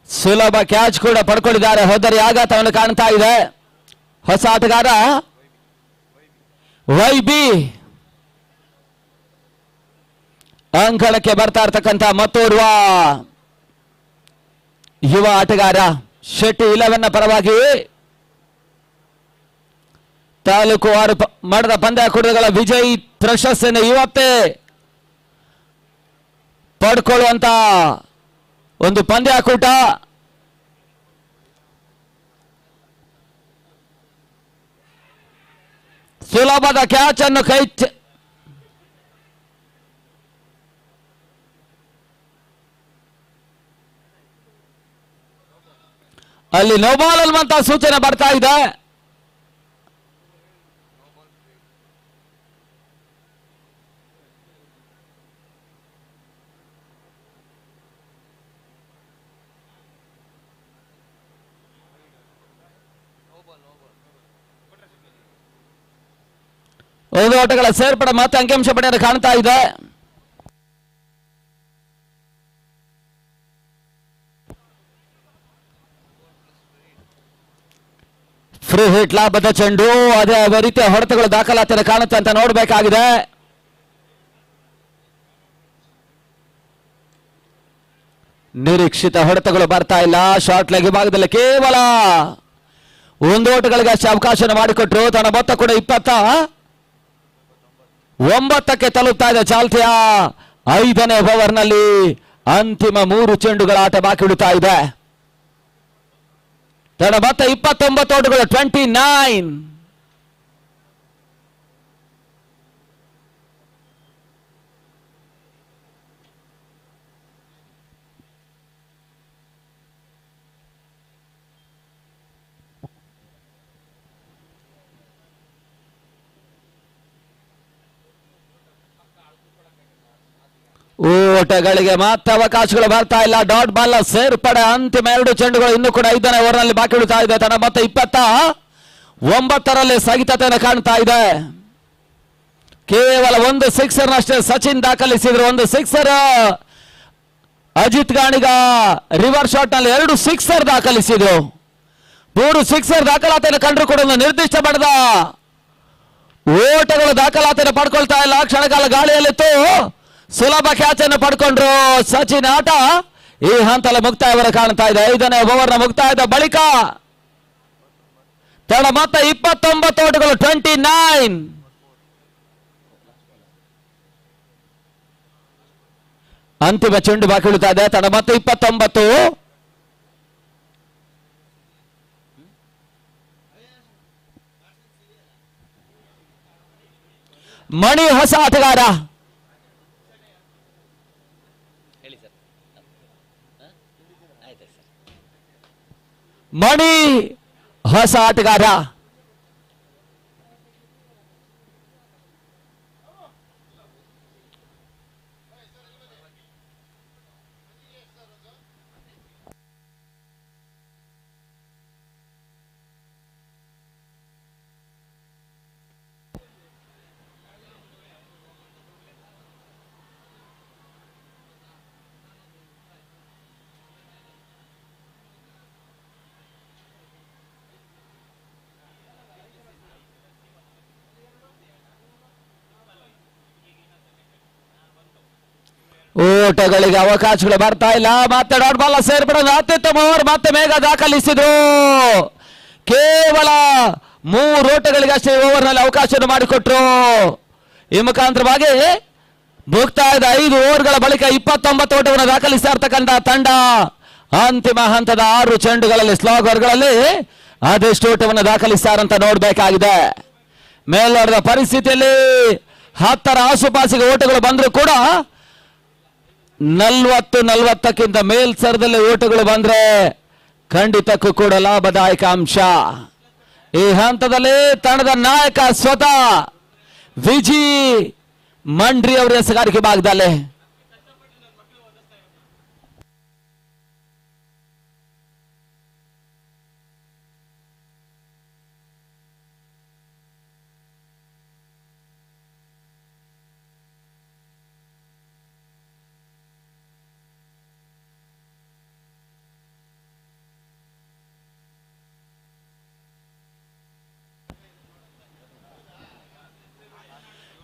ಸುಲಭ ಕ್ಯಾಚ್ ಕೂಡ ಪಡ್ಕೊಂಡಿದ್ದಾರೆ. ಹೋದರೆ ಆಘಾತವನ್ನು ಕಾಣ್ತಾ ಇದೆ. ಹೊಸ ಆಟಗಾರ ವೈಬಿ ಅಂಕಣಕ್ಕೆ ಬರ್ತಾ ಇರ್ತಕ್ಕಂಥ ಮತ್ತೋರ್ವ ಯುವ ಆಟಗಾರ ಶೆಟ್ಟಿ 11 ಪರವಾಗಿ ತಾಲೂಕು 6 ಮಟ್ಟದ ಪಂದ್ಯಾಕೂಟಗಳ ವಿಜಯ್ ಪ್ರಶಸ್ತಿಯನ್ನು ಇವತ್ತೇ ಪಡ್ಕೊಳ್ಳುವಂತ ಒಂದು ಪಂದ್ಯಾಕೂಟ. ಸುಲಭದ ಕ್ಯಾಚ್ ಅನ್ನು ಅಲ್ಲಿ ನೋಬಾಲ್ ಅನ್ನುವಂತ ಸೂಚನೆ ಬರ್ತಾ ಇದೆ. ಒಂದು ಓಟಗಳ ಸೇರ್ಪಡೆ ಮತ್ತೆ ಅಂಕಿಅಂಶ ಪಡೆಯನ್ನು ಕಾಣ್ತಾ ಇದೆ. ಫ್ರೀ ಹಿಟ್ ಲಾಭದ ಚೆಂಡು, ಅದೇ ರೀತಿಯ ಹೊಡೆತಗಳು ದಾಖಲಾತಿಯನ್ನು ಕಾಣುತ್ತೆ ಅಂತ ನೋಡಬೇಕಾಗಿದೆ. ನಿರೀಕ್ಷಿತ ಹೊಡೆತಗಳು ಬರ್ತಾ ಇಲ್ಲ. ಶಾರ್ಟ್ ಲೆಗ್ ಭಾಗದಲ್ಲಿ ಕೇವಲ 1 ಓಟಗಳಿಗೆ ಅಷ್ಟೇ ಅವಕಾಶ ಮಾಡಿಕೊಟ್ರು. ತನ್ನ ಮೊತ್ತ ಕೂಡ 29ಕ್ಕೆ ತಲುಪ್ತಾ ಇದೆ. ಚಾಲ್ತಿಯ 5ನೇ ಓವರ್ನಲ್ಲಿ ಅಂತಿಮ 3 ಚೆಂಡುಗಳ ಆಟ ಬಾಕಿ ಉಳಿತಾ ಇದೆ. ತನ್ನ ಮೊತ್ತ 29 ಓಟಗಳು 29. ಓಟಗಳಿಗೆ ಮತ್ತೆ ಅವಕಾಶಗಳು ಬರ್ತಾ ಇಲ್ಲ. ಡಾಟ್ ಬಾಲ್ ಸೇರ್ಪಡೆ ಅಂತಿಮ 2 ಚೆಂಡುಗಳು ಇನ್ನೂ ಕೂಡ 5ನೇ ಓವರ್ನಲ್ಲಿ ಬಾಕಿ ಉಳಿತಾ ಇದೆ. ತನ್ನ ಮತ್ತೆ 29ರಲ್ಲಿ ಸ್ಥಗಿತತೆಯನ್ನು ಕಾಣ್ತಾ ಇದೆ. ಕೇವಲ ಒಂದು ಸಿಕ್ಸರ್ ಅಷ್ಟೇ ಸಚಿನ್ ದಾಖಲಿಸಿದ್ರು. ಒಂದು sixer. Ajit Ganiga reverse shot ನಲ್ಲಿ 2 ಸಿಕ್ಸರ್ ದಾಖಲಿಸಿದ್ರು. 3 ಸಿಕ್ಸರ್ ದಾಖಲಾತಿಯನ್ನು ಕಂಡ್ರು ಕೂಡ ಒಂದು ನಿರ್ದಿಷ್ಟ ಪಡೆದ ಓಟಗಳು ದಾಖಲಾತಿಯನ್ನು ಪಡ್ಕೊಳ್ತಾ ಇಲ್ಲ. ಕ್ಷಣಕಾಲ ಗಾಳಿಯಲ್ಲಿತ್ತು. ಸುಲಭ ಕ್ಯಾಚ್ ಅನ್ನು ಪಡ್ಕೊಂಡ್ರು ಸಚಿನ್. ಆಟ ಈ ಹಂತದಲ್ಲಿ ಮುಕ್ತಾಯವರ ಕಾಣ್ತಾ ಇದೆ. 5ನೇ ಓವರ್ನ ಮುಕ್ತಾಯದ ಬಳಿಕ ತಡ ಮತ್ತೆ 29 ಓಟಗಳು 29. ಅಂತಿಮ ಚೆಂಡು ಬಾಕಿ ಉಳಿತಾ ಇದೆ. ತಡ ಮತ್ತೆ 29. ಮಣಿ ಹೊಸ ಆಟಗಾರ. ಮಣಿ ಹೊಸ ಆಟಗಾರ. ಓಟಗಳಿಗೆ ಅವಕಾಶಗಳು ಬರ್ತಾ ಇಲ್ಲ. ಮತ್ತೆ ಡಾಟ್ ಬಾಲ್ ಸೇರ್ಪಡೆ ಅತ್ಯುತ್ತಮ ಓವರ್ ಮತ್ತೆ ಮೇಘ ದಾಖಲಿಸಿದ್ರು. ಕೇವಲ 3 ಓಟಗಳಿಗಷ್ಟೇ ಓವರ್ನಲ್ಲಿ ಅವಕಾಶವನ್ನು ಮಾಡಿಕೊಟ್ರು. ಈ ಮುಖಾಂತರವಾಗಿ ಮುಕ್ತಾಯದ 5 ಓವರ್ಗಳ ಬಳಿಕ 29 ಓಟವನ್ನು ದಾಖಲಿಸ್ತಾ ಇರ್ತಕ್ಕಂಥ ತಂಡ ಅಂತಿಮ ಹಂತದ 6 ಚೆಂಡುಗಳಲ್ಲಿ ಸ್ಲಾಗರ್ಗಳಲ್ಲಿ ಅದೆಷ್ಟು ಓಟವನ್ನು ದಾಖಲಿಸ್ತಾರಂತ ನೋಡಬೇಕಾಗಿದೆ. ಮೇಲ್ನೋಟದ ಪರಿಸ್ಥಿತಿಯಲ್ಲಿ 10ರ ಆಸುಪಾಸಿಗೆ ಓಟಗಳು ಬಂದರೂ ಕೂಡ 40-40ಕ್ಕಿಂತ ಮೇಲ್ಸರದಲ್ಲಿ ಓಟಗಳು ಬಂದ್ರೆ ಖಂಡಿತಕ್ಕೂ ಕೂಡ ಲಾಭದಾಯಕ ಅಂಶ. ಈ ಹಂತದಲ್ಲಿ ತಂಡದ ನಾಯಕ ಸ್ವತಃ ವಿಜಿ ಮಂಡ್ರಿ ಅವರ ಎಸೆಗಾರಿಕೆ ಭಾಗದಲ್ಲಿ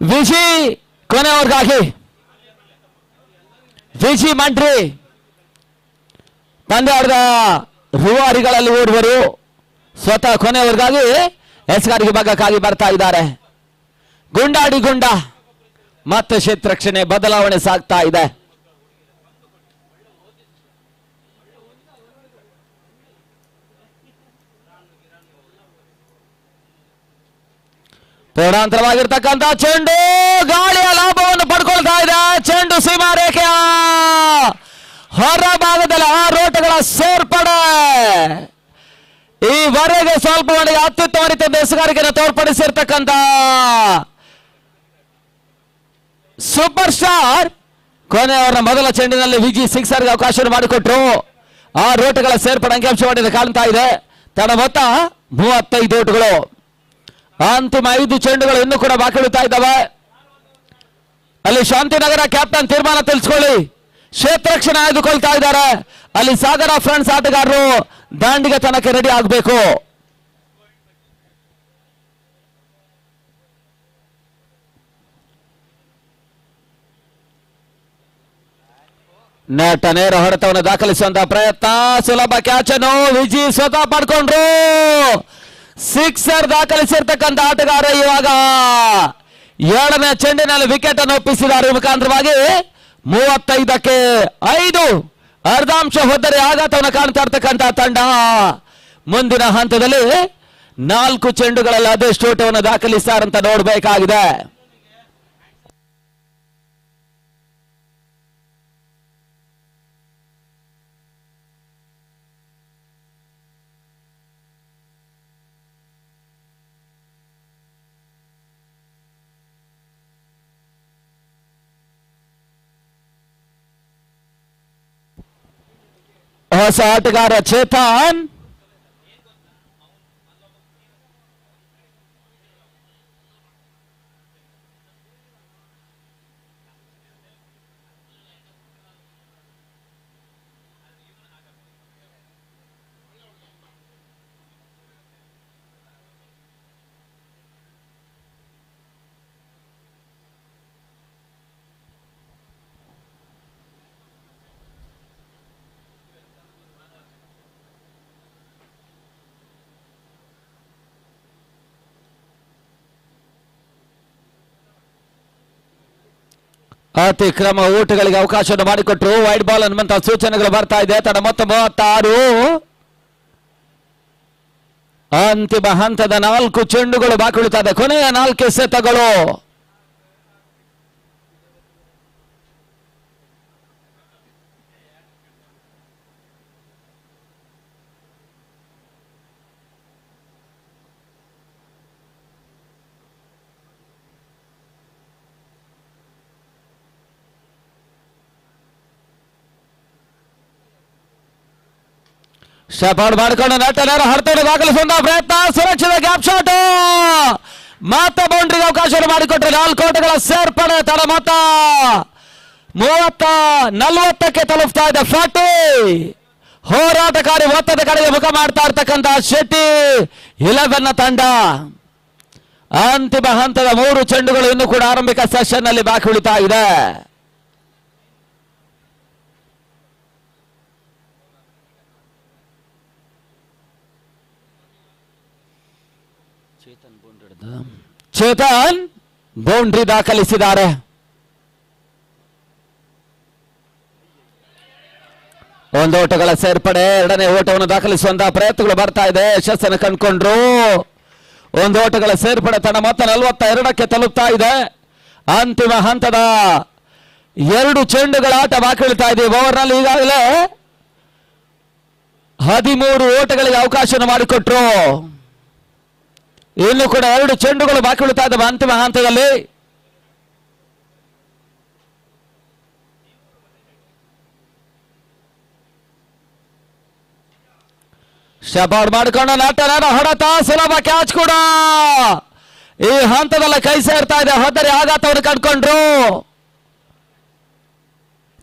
ವಿಜಿ ಕೊನೆಯವರೆಗಾಗಿ ವಿಜಿ ಮಂಡ್ರಿ ಪಂದ್ಯಾಟದ ರೂವಾರಿಗಳಲ್ಲಿ ಓಡುವರು ಸ್ವತಃ ಕೊನೆಯವರೆಗಾಗಿ ಎಸೆಗಾರಿಕೆ ಭಾಗಕ್ಕಾಗಿ ಬರ್ತಾ ಇದ್ದಾರೆ. ಗುಂಡಾಡಿ ಗುಂಡ ಮತ್ತೆ ಕ್ಷೇತ್ರಕ್ಷಣೆ ಬದಲಾವಣೆ ಸಾಗ್ತಾ ಇದೆ. ಪೂರ್ಣಾಂತರವಾಗಿರ್ತಕ್ಕಂಥ ಚೆಂಡು ಗಾಳಿಯ ಲಾಭವನ್ನು ಪಡ್ಕೊಳ್ತಾ ಇದೆ. ಚೆಂಡು ಸೀಮಾ ರೇಖೆಯ ಹೊರ ಭಾಗದಲ್ಲಿ 6 ಓಟಗಳ ಸೇರ್ಪಡೆ. ಈವರೆಗೆ ಸ್ವಲ್ಪ ಮಟ್ಟಿಗೆ ಅತ್ಯುತ್ತಮ ರೀತಿಯ ಎಸೆಗಾರಿಕೆಯನ್ನು ತೋರ್ಪಡಿಸಿರ್ತಕ್ಕಂಥ ಸೂಪರ್ ಸ್ಟಾರ್ ಕೊನೆಯವರ ಮೊದಲ ಚೆಂಡಿನಲ್ಲಿ ವಿಜಿ ಸಿಕ್ಸರ್ಗೆ ಅವಕಾಶವನ್ನು ಮಾಡಿಕೊಟ್ರು. 6 ಓಟಗಳ ಸೇರ್ಪಡೆ ಅಂಕಿಅಂಶ ಮಾಡಿದ ಕಾಣ್ತಾ ಇದೆ. ತಡ ಮೊತ್ತ 35 ಓಟಗಳು. ಅಂತಿಮ 5 ಚೆಂಡುಗಳು ಇನ್ನೂ ಕೂಡ ಬಾಕಿ ಉಳಿತಾ ಇದ್ದಾವೆ. ಅಲ್ಲಿ ಶಾಂತಿನಗರ ಕ್ಯಾಪ್ಟನ್ ತೀರ್ಮಾನ ತಿಳಿಸ್ಕೊಳ್ಳಿ. ಕ್ಷೇತ್ರಕ್ಷಣೆ ಆಯ್ದುಕೊಳ್ತಾ ಇದ್ದಾರೆ. ಅಲ್ಲಿ ಸಾಗರ ಫ್ರೆಂಡ್ಸ್ ಆಟಗಾರರು ದಾಂಡಿಗೆ ತನಕ ರೆಡಿ ಆಗಬೇಕು. ನೆಟ್ ನೇರ ಹೊಡೆತವನ್ನು ದಾಖಲಿಸುವಂತಹ ಪ್ರಯತ್ನ. ಸುಲಭ ಕ್ಯಾಚ್ ಅನ್ನು ವಿಜಿ ಸ್ವತಃ ಪಡ್ಕೊಂಡ್ರು. ಸಿಕ್ಸರ್ ದಾಖಲಿಸಿರ್ತಕ್ಕಂಥ ಆಟಗಾರ ಇವಾಗ 7ನೇ ಚೆಂಡಿನಲ್ಲಿ ವಿಕೆಟ್ ಅನ್ನು ಒಪ್ಪಿಸಿದ್ದಾರೆ. ಮುಖಾಂತರವಾಗಿ 35ಕ್ಕೆ 5 ಅರ್ಧಾಂಶ ಹೊದ್ದರೆ ಆಘಾತವನ್ನು ಕಾಣ್ತಾ ಇರ್ತಕ್ಕಂಥ ತಂಡ ಮುಂದಿನ ಹಂತದಲ್ಲಿ 4 ಚೆಂಡುಗಳಲ್ಲಿ ಅದೆಷ್ಟು ಓಟವನ್ನು ದಾಖಲಿಸ್ತಾರಂತ ನೋಡಬೇಕಾಗಿದೆ. ಹೊಸ ಆಟಗಾರ ಚೇತನ್ ಅತಿಕ್ರಮ ಊಟಗಳಿಗೆ ಅವಕಾಶವನ್ನು ಮಾಡಿಕೊಟ್ರು. ವೈಡ್ ಬಾಲ್ ಅನ್ನುವಂತಹ ಸೂಚನೆಗಳು ಬರ್ತಾ ಇದೆ. ತಡ ಮೊತ್ತ 36. ಅಂತಿಮ ಹಂತದ 4 ಚೆಂಡುಗಳು ಬಾಕಿ ಉಳಿತಾ ಇದೆ. ಕೊನೆಯ 4 ಎಸೆತಗಳು. ಶಪಾಡ್ ಮಾಡಿಕೊಂಡು ನಟನೇರ ಹೊರತನ್ನು ದಾಖಲಿಸುವಂತಹ ಪ್ರಯತ್ನ. ಸುರಕ್ಷಿತ ಗ್ಯಾಪ್ ಶಾಟ್. ಮತ್ತೆ ಬೌಂಡ್ರಿಗೆ ಅವಕಾಶವನ್ನು ಮಾಡಿಕೊಟ್ರೆ 4 ಓಟಗಳ ಸೇರ್ಪಡೆ. ತಡ ಮೊತ್ತ 30-40ಕ್ಕೆ ತಲುಪ್ತಾ ಇದೆ. ಫ್ಯಾಟಿ ಹೋರಾಟಕಾರಿ ಒತ್ತದ ಕಡೆಗೆ ಮುಖ ಮಾಡ್ತಾ ಇರ್ತಕ್ಕಂತಹ ಶೆಟ್ಟಿ 11 ತಂಡ. ಅಂತಿಮ ಹಂತದ 3 ಚೆಂಡುಗಳು ಇನ್ನೂ ಕೂಡ ಆರಂಭಿಕ ಸೆಷನ್ ನಲ್ಲಿ ಬಾಕಿ ಉಳಿತಾ ಇದೆ. ಚೇತನ್ ಬೌಂಡ್ರಿ ದಾಖಲಿಸಿದ್ದಾರೆ. ಒಂದು ಓಟಗಳ ಸೇರ್ಪಡೆ. ಎರಡನೇ ಓಟವನ್ನು ದಾಖಲಿಸುವಂತಹ ಪ್ರಯತ್ನಗಳು ಬರ್ತಾ ಇದೆ. ಯಶಸ್ಸನ್ನು ಕಂಡುಕೊಂಡ್ರು. ಒಂದು ಓಟಗಳ ಸೇರ್ಪಡೆ. ತನ್ನ ಮೊತ್ತ 42ಕ್ಕೆ ತಲುಪ್ತಾ ಇದೆ. ಅಂತಿಮ ಹಂತದ 2 ಚೆಂಡುಗಳ ಆಟ ಬಾಕಿ ಉಳಿತಾ ಇದೆ. ಓವರ್ನಲ್ಲಿ ಈಗಾಗಲೇ 13 ಓಟಗಳಿಗೆ ಅವಕಾಶವನ್ನು ಮಾಡಿಕೊಟ್ರು. ಇನ್ನು ಕೂಡ 2 ಚೆಂಡುಗಳು ಬಾಕಿ ಉಳಿತಾ ಇದ್ದಾವೆ ಅಂತಿಮ ಹಂತದಲ್ಲಿ. ಶಪಾಡ್ ಮಾಡಿಕೊಂಡು ನಟನ ಹೊಡೆತ. ಸುಲಭ ಕ್ಯಾಚ್ ಕೂಡ ಈ ಹಂತದಲ್ಲಿ ಕೈ ಸೇರ್ತಾ ಇದೆ. ಹೊತ್ತರಿ ಆಘಾತವನ್ನು ಕಂಡುಕೊಂಡ್ರು.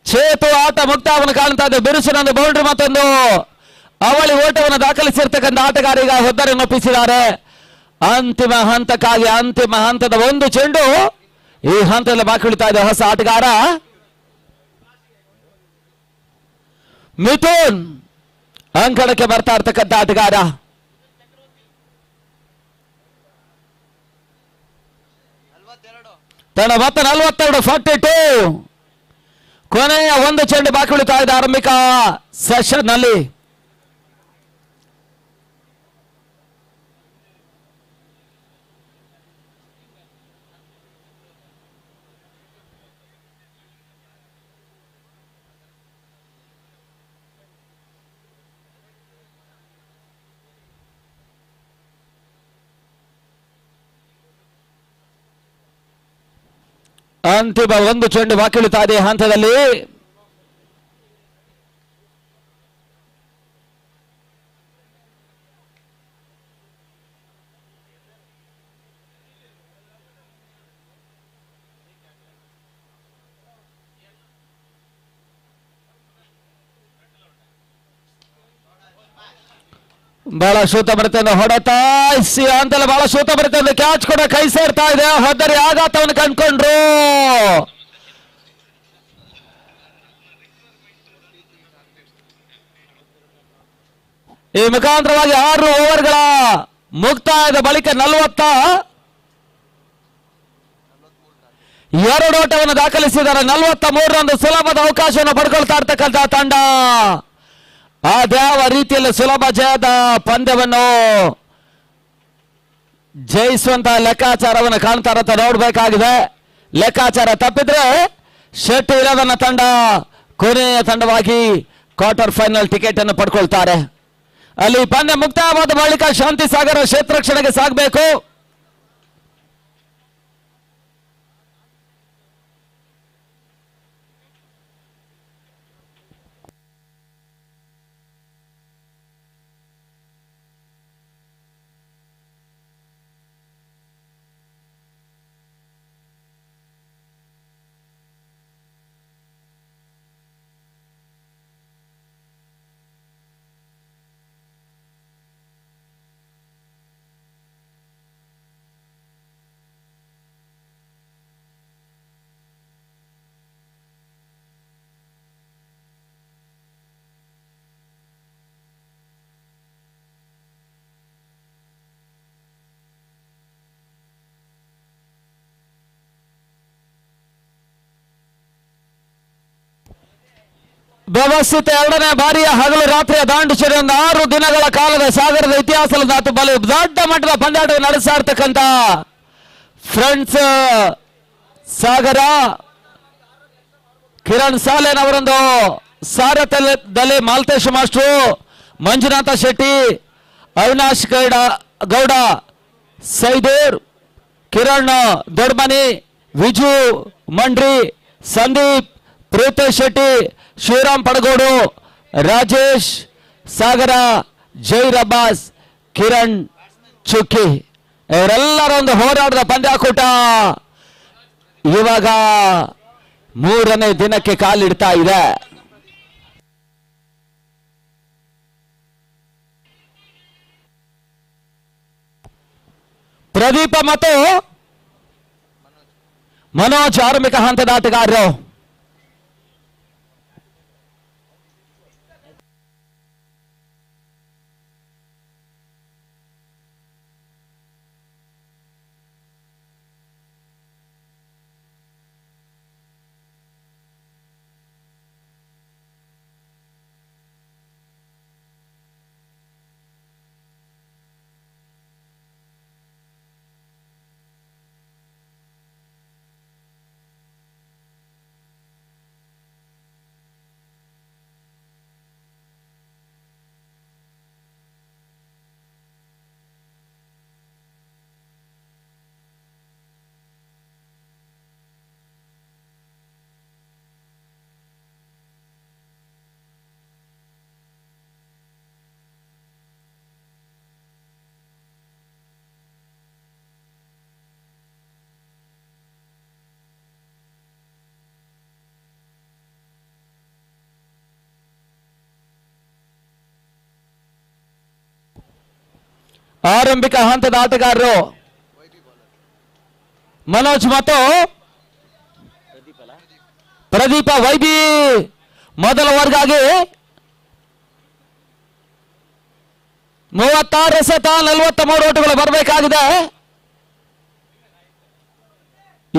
ಚೇತು ಆಟ ಮುಕ್ತಾಯವನ್ನು ಕಾಣ್ತಾ ಇದೆ. ಬಿರುಸಿನೊಂದು ಬೌಂಡ್ರಿ ಮತ್ತೊಂದು ಅವಳಿ ಓಟವನ್ನು ದಾಖಲಿಸಿರ್ತಕ್ಕಂಥ ಆಟಗಾರ ಈಗ ಹೊತ್ತರಿಯನ್ನು ಒಪ್ಪಿಸಿದ್ದಾರೆ. ಅಂತಿಮ ಹಂತಕ್ಕಾಗಿ ಅಂತಿಮ ಹಂತದ 1 ಚೆಂಡು ಈ ಹಂತದಲ್ಲಿ ಬಾಕಿ ಉಳಿತಾ ಇದೆ. ಹೊಸ ಆಟಗಾರ ಮಿಥುನ್ ಅಂಕಣಕ್ಕೆ ಬರ್ತಾ ಇರ್ತಕ್ಕಂಥ ಆಟಗಾರ. ತನ್ನ ಮೊತ್ತ 42. 42. ಕೊನೆಯ 1 ಚೆಂಡು ಬಾಕಿ ಉಳಿತಾ ಇದೆ ಆರಂಭಿಕ ಸೆಷನ್ ನಲ್ಲಿ. ಅಂತಿಮ 1 ಚೆಂಡು ಬಾಕಿ ಉಳಿತಾ ಇದೆ ಹಂತದಲ್ಲಿ. ಬಹಳ ಶೂತ ಬರುತ್ತೆ ಹೊಡೆತ. ಅಂತಲ್ಲ ಬಹಳ ಶೂತ ಬರುತ್ತೆ. ಕ್ಯಾಚ್ ಕೂಡ ಕೈ ಸೇರ್ತಾ ಇದೆ. ಹೊದ್ದರಿ ಆಘಾತವನ್ನು ಕಂಡುಕೊಂಡ್ರು. ಈ ಮುಖಾಂತರವಾಗಿ 6 ಓವರ್ಗಳ ಮುಕ್ತಾಯದ ಬಳಿಕ 42 ಓಟವನ್ನು ದಾಖಲಿಸಿದ್ದಾರೆ. 43 ರಂದು ಸುಲಭದ ಅವಕಾಶವನ್ನು ಪಡ್ಕೊಳ್ತಾ ಇರ್ತಕ್ಕಂಥ ತಂಡ ಅದ್ಯಾವ ರೀತಿಯಲ್ಲಿ ಸುಲಭ ಜಯದ ಪಂದ್ಯವನ್ನು ಜಯಿಸುವಂತಹ ಲೆಕ್ಕಾಚಾರವನ್ನು ಕಾಣ್ತಾರ ಅಂತ ನೋಡಬೇಕಾಗಿದೆ. ಲೆಕ್ಕಾಚಾರ ತಪ್ಪಿದ್ರೆ ಶೆಟ್ಟಿ 11 ತಂಡ ಕೊನೆಯ ತಂಡವಾಗಿ ಕ್ವಾರ್ಟರ್ ಫೈನಲ್ ಟಿಕೆಟ್ ಅನ್ನು ಪಡ್ಕೊಳ್ತಾರೆ. ಅಲ್ಲಿ ಪಂದ್ಯ ಮುಕ್ತಾಯವಾದ ಬಳಿಕ ಶಾಂತಿ ಸಾಗರ ಕ್ಷೇತ್ರ ರಕ್ಷಣೆಗೆ ಸಾಗಬೇಕು. ವ್ಯವಸ್ಥಿತ ಎರಡನೇ ಬಾರಿಯ ಹಗಲು ರಾತ್ರಿಯ ದಾಂಡುಚೇರಿ ಒಂದು 6 ದಿನಗಳ ಕಾಲದ ಸಾಗರದ ಇತಿಹಾಸದ ಬಲು ದೊಡ್ಡ ಮಟ್ಟದ ಪಂದ್ಯಾಟ ನಡೆಸ್ತಾ ಇರ್ತಕ್ಕಂಥ ಫ್ರೆಂಡ್ಸ್ ಸಾಗರ ಕಿರಣ್ ಸಾಲೇನ್ ಅವರೊಂದು ಸಾರಥ್ಯದಲ್ಲಿ ಮಾಲ್ತೇಶ್ ಮಾಸ್ಟ್ರು, ಮಂಜುನಾಥ ಶೆಟ್ಟಿ, ಅವಿನಾಶ್ ಗೌಡ ಸೈದೂರ್, ಕಿರಣ್ ದೊಡ್ಮನಿ, ವಿಜು ಮಂಡ್ರಿ, ಸಂದೀಪ್, ಪ್ರೀತೇಶ್ ಶೆಟ್ಟಿ, ಶಿವರಾಮ್ ಪಡಗೋಡು, ರಾಜೇಶ್ ಸಾಗರ, ಜೈರ್ ಅಬ್ಬಾಸ್, ಕಿರಣ್ ಚುಕ್ಕಿ ಇವರೆಲ್ಲರ ಒಂದು ಹೋರಾಟದ ಪಂದ್ಯಾಕೂಟ ಇವಾಗ 3ನೇ ದಿನಕ್ಕೆ ಕಾಲಿಡ್ತಾ ಇದೆ. ಪ್ರದೀಪ ಮತ್ತು ಮನೋಜ್ ಆರಂಭಿಕ ಹಂತದ ಆಟಗಾರರು. ಆರಂಭಿಕ ಹಂತದ ಆಟಗಾರರು ಮನೋಜ್ ಮತ್ತು ಪ್ರದೀಪ ವೈಬಿ ಮೊದಲ ವರ್ಗಾಗಿ 36 ಎಸೆತ 43 ಓಟಗಳು ಬರಬೇಕಾಗಿದೆ.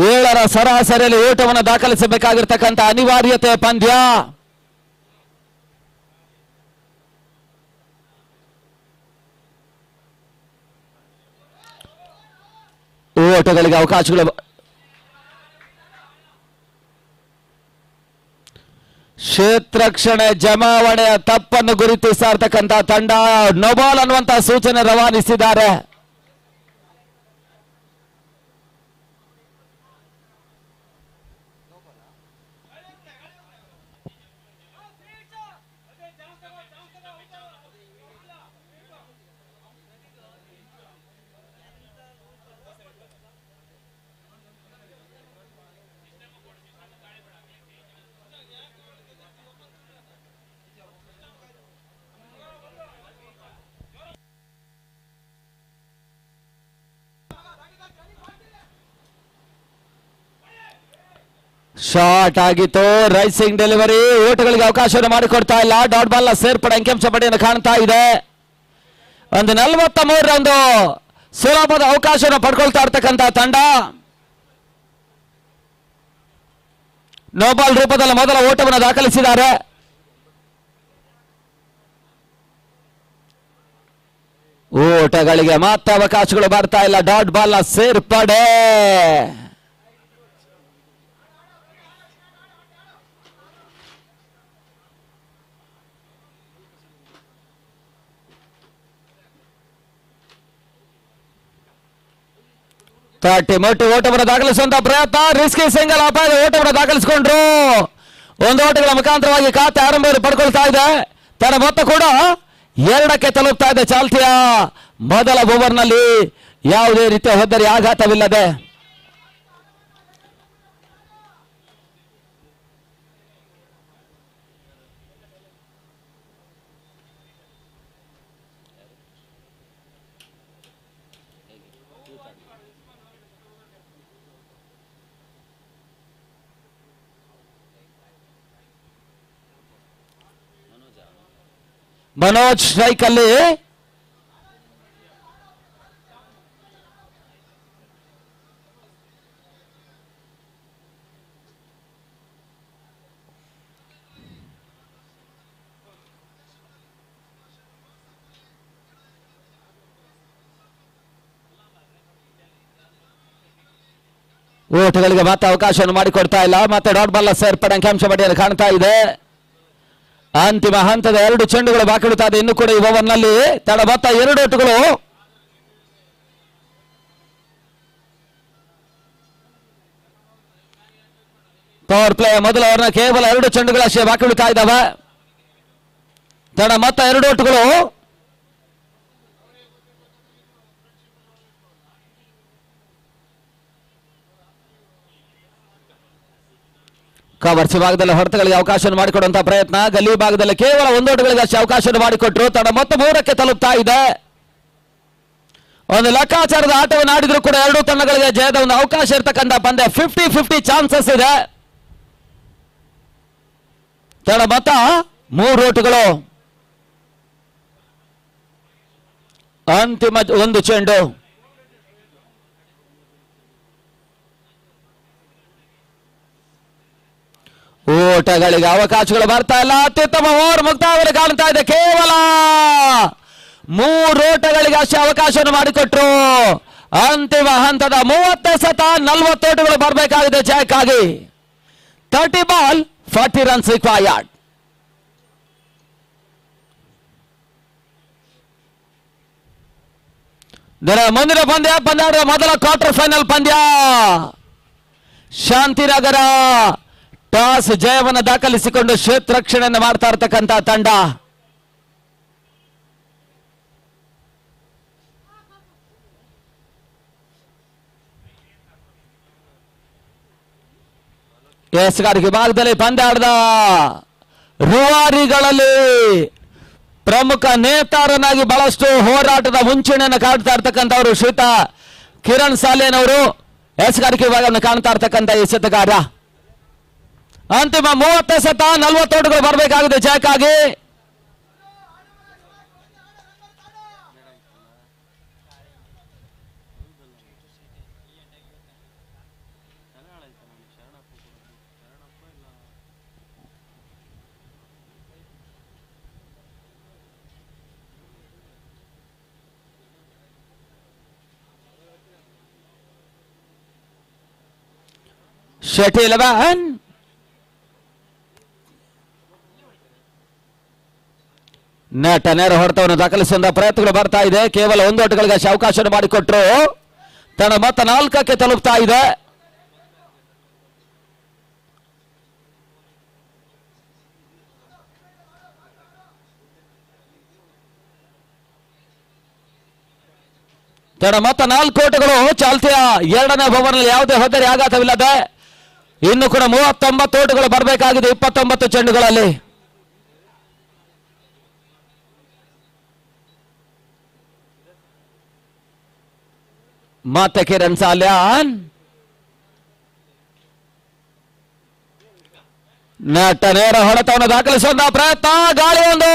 7ರ ಸರಾಸರಿಯಲ್ಲಿ ಓಟವನ್ನು ದಾಖಲಿಸಬೇಕಾಗಿರ್ತಕ್ಕಂಥ ಅನಿವಾರ್ಯತೆ ಪಂದ್ಯ. ಓಟಗಳಿಗೆ ಅವಕಾಶಗಳು. ಕ್ಷೇತ್ರಕ್ಷಣೆ ಜಮಾವಣೆಯ ತಪ್ಪನ್ನು ಗುರುತಿಸ್ತಾ ಇರ್ತಕ್ಕಂಥ ತಂಡ ನೋಬಾಲ್ ಅನ್ನುವಂತ ಸೂಚನೆ ರವಾನಿಸಿದ್ದಾರೆ. ಶಾಟ್ ಆಗಿತ್ತು, ರೈಸಿಂಗ್ ಡೆಲಿವರಿ, ಓಟಗಳಿಗೆ ಅವಕಾಶವನ್ನು ಮಾಡಿಕೊಡ್ತಾ ಇಲ್ಲ. ಡಾಟ್ ಬಾಲ್ ಸೇರ್ಪಡೆ ಅಂಕಿಅಂಶ ಪಡೆಯನ್ನು ಕಾಣ್ತಾ ಇದೆ. ಒಂದು 43 ಒಂದು ಸುಲಭದ ಅವಕಾಶವನ್ನು ಪಡ್ಕೊಳ್ತಾ ಇರ್ತಕ್ಕಂಥ ತಂಡ ನೋಬಾಲ್ ರೂಪದಲ್ಲಿ ಮೊದಲ ಓಟವನ್ನು ದಾಖಲಿಸಿದ್ದಾರೆ. ಓಟಗಳಿಗೆ ಮಾತ್ರ ಅವಕಾಶಗಳು ಬರ್ತಾ ಇಲ್ಲ. ಡಾಟ್ ಬಾಲ್ ಸೇರ್ಪಡೆ. ತಟ್ಟಿಮೊಟ್ಟಿ ಓಟವನ್ನು ದಾಖಲಿಸುವಂತ ಪ್ರಯತ್ನ. ರಿಸ್ಕಿ ಸಿಂಗಲ್ ಅಪಾಯದ ಓಟವನ್ನು ದಾಖಲಿಸಿಕೊಂಡ್ರು. ಒಂದು ಓಟಗಳ ಮುಖಾಂತರವಾಗಿ ಖಾತೆ ಆರಂಭವನ್ನು ಪಡ್ಕೊಳ್ತಾ ಇದೆ. ತನ್ನ ಮೊತ್ತ ಕೂಡ 2ಕ್ಕೆ ತಲುಪ್ತಾ ಇದೆ. ಚಾಲ್ತಿಯ ಮೊದಲ ಓವರ್ನಲ್ಲಿ ಯಾವುದೇ ರೀತಿಯ ಹೊದ್ದರಿ ಆಘಾತವಿಲ್ಲದೆ ಮನೋಜ್ ಸ್ಟ್ರೈಕ್ ಅಲ್ಲಿ ಓಟುಗಳಿಗೆ ಮತ್ತೆ ಅವಕಾಶವನ್ನು ಮಾಡಿಕೊಡ್ತಾ ಇಲ್ಲ. ಮತ್ತೆ ಡಾಟ್ ಬಾಲ್ ಸೇರ್ಪಡೆ ಅಂಕಿಅಂಶ ಪಟ್ಟಿಯಲ್ಲಿ ಕಾಣ್ತಾ ಇದೆ. ಅಂತಿಮ ಹಂತದ 2 ಚೆಂಡುಗಳು ಬಾಕಿ ಉಳಿತಾ ಇದೆ ಇನ್ನು ಕೂಡ ಈ ಓವರ್ನಲ್ಲಿ. ತಡ ಮೊತ್ತ 2 ಓಟುಗಳು. ಪವರ್ ಪ್ಲೇ ಮೊದಲ ಓವರ್ನ ಕೇವಲ 2 ಚೆಂಡುಗಳಷ್ಟೇ ಬಾಕಿ ಉಳಿತಾ ಇದ್ದಾವೆ. ತಡ ಮೊತ್ತ 2 ಓಟುಗಳು. ಕವರ್ಸ್ ಭಾಗದಲ್ಲಿ ಹೊಡೆತಗಳಿಗೆ ಅವಕಾಶ ಮಾಡಿಕೊಡುವಂತಹ ಪ್ರಯತ್ನ. ಗಲ್ಲಿ ಭಾಗದಲ್ಲಿ ಕೇವಲ 1 ಓಟುಗಳಿಗೆ ಅಷ್ಟೇ ಅವಕಾಶ ಮಾಡಿಕೊಟ್ರು. ತಡ ಮೊತ್ತ 3ಕ್ಕೆ ತಲುಪ್ತಾ ಇದೆ. ಒಂದು ಲೆಕ್ಕಾಚಾರದ ಆಟವನ್ನು ಆಡಿದ್ರು ಕೂಡ 2 ತಂಡಗಳಿಗೆ ಜಯದ ಒಂದು ಅವಕಾಶ ಇರತಕ್ಕಂಥ ಪಂದ್ಯ. 50-50 ಚಾನ್ಸಸ್ ಇದೆ. ತಡ ಮೊತ್ತ 3 ಓಟುಗಳು. ಅಂತಿಮ 1 ಚೆಂಡು. ಓಟಗಳಿಗೆ ಅವಕಾಶಗಳು ಬರ್ತಾ ಇಲ್ಲ. ಅತ್ಯುತ್ತಮ ಓವರ್ ಮುಕ್ತಾಯವನ್ನು ಕಾಣ್ತಾ ಇದೆ. ಕೇವಲ 3 ಓಟಗಳಿಗೆ ಅಷ್ಟೇ ಅವಕಾಶವನ್ನು ಮಾಡಿಕೊಟ್ರು. ಅಂತಿಮ ಹಂತದ 30 ಸತ 40 ಓಟಗಳು ಬರಬೇಕಾಗಿದೆ ಜಯಕ್ಕಾಗಿ. 30 ಬಾಲ್ 40 ರನ್ಸ್ ರಿಕ್ವೈರ್ಡ್. ಮುಂದಿನ ಪಂದ್ಯದ ಮೊದಲ ಕ್ವಾರ್ಟರ್ ಫೈನಲ್ ಪಂದ್ಯ. ಶಾಂತಿನಗರ ಟಾಸ್ ಜಯವನ್ನು ದಾಖಲಿಸಿಕೊಂಡು ಕ್ಷೇತ್ರ ರಕ್ಷಣೆಯನ್ನು ಮಾಡ್ತಾ ಇರತಕ್ಕಂಥ ತಂಡ. ಎಸ್ಗಾರಿಕೆ ಭಾಗದಲ್ಲಿ ಪಂದ್ಯಾಟದ ರೂವಾರಿಗಳಲ್ಲಿ ಪ್ರಮುಖ ನೇತಾರನಾಗಿ ಬಹಳಷ್ಟು ಹೋರಾಟದ ಮುಂಚೂಣಿಯನ್ನು ಕಾಡ್ತಾ ಇರ್ತಕ್ಕಂಥವರು ಶ್ರೀತ ಕಿರಣ್ ಸಾಲೇನವರು. ಎಸ್ಗಾರಿಕೆ ವಿಭಾಗವನ್ನು ಕಾಣ್ತಾ ಇರ್ತಕ್ಕಂಥ ಎಸೆತಗಾರ. ಅಂತಿಮ 30 ಸತ 40 ಓಟಗಳು ಬರಬೇಕಾಗಿದೆ ಜಯಕ್ಕಾಗಿ. ಶೆಟ್ಟಿ 11 ನೆಟ್ ನೇರ ಹೊಡೆತವನ್ನು ದಾಖಲಿಸುವಂತಹ ಪ್ರಯತ್ನಗಳು ಬರ್ತಾ ಇದೆ. ಕೇವಲ 1 ಓಟಗಳಿಗೆ ಅವಕಾಶ ಮಾಡಿಕೊಟ್ರು. ತನ್ನ ಮೊತ್ತ 4ಕ್ಕೆ ತಲುಪ್ತಾ ಇದೆ. ತನ್ನ ಮೊತ್ತ 4 ಓಟಗಳು. ಚಾಲ್ತಿಯ 2ನೇ ಓವರ್ನಲ್ಲಿ ಯಾವುದೇ ಹೊತ್ತರೆ ಆಘಾತವಿಲ್ಲದೆ ಇನ್ನು ಕೂಡ 39 ಓಟಗಳು ಬರಬೇಕಾಗಿದೆ 29 ಚೆಂಡುಗಳಲ್ಲಿ. ಮತ್ತೆ ಕಿರಣ್ ಸಾಲ್ಯಾನ್ ನೆಟ್ಟ ನೇರ ಹೊಡೆತವನ್ನು ದಾಖಲಿಸುವಂತಹ ಪ್ರಯತ್ನ. ಗಾಳಿ ಒಂದು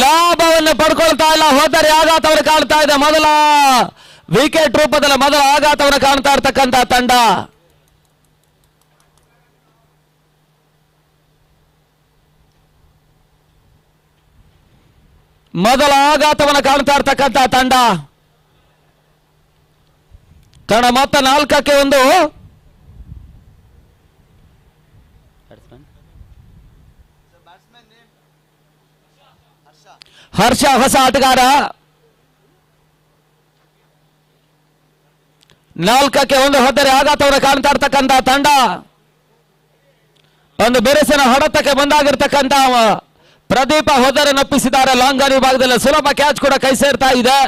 ಲಾಭವನ್ನು ಪಡ್ಕೊಳ್ತಾ ಇಲ್ಲ. ಹೋದರೆ ಆಘಾತವನ್ನು ಕಾಣ್ತಾ ಇದೆ. ಮೊದಲ ವಿಕೆಟ್ ರೂಪದಲ್ಲಿ ಮೊದಲ ಆಘಾತವನ್ನು ಕಾಣ್ತಾ ಇರ್ತಕ್ಕಂಥ ತಂಡ. ಮೊದಲ ಆಘಾತವನ್ನು ಕಾಣ್ತಾ ಇರ್ತಕ್ಕಂಥ ತಂಡ. ತಡ ಮೊತ್ತ 4ಕ್ಕೆ 1. ಹರ್ಷ ಹೊಸ ಆಟಗಾರ. 4ಕ್ಕೆ 1 ಹೊತ್ತರೆ ಆಘಾತವನ್ನು ಕಾಣ್ತಾ ಇರ್ತಕ್ಕಂಥ ತಂಡ. ಒಂದು ಬಿರುಸಿನ ಹೊಡೆತಕ್ಕೆ ಬಂದಾಗಿರ್ತಕ್ಕಂಥ ಪ್ರದೀಪ ಹೋದರೆ ನಪ್ಪಿಸಿದ್ದಾರೆ. ಲಾಂಗ್ ಆನ್ ವಿಭಾಗದಲ್ಲಿ ಸುಲಭ ಕ್ಯಾಚ್ ಕೂಡ ಕೈ ಸೇರ್ತಾ ಇದೆ.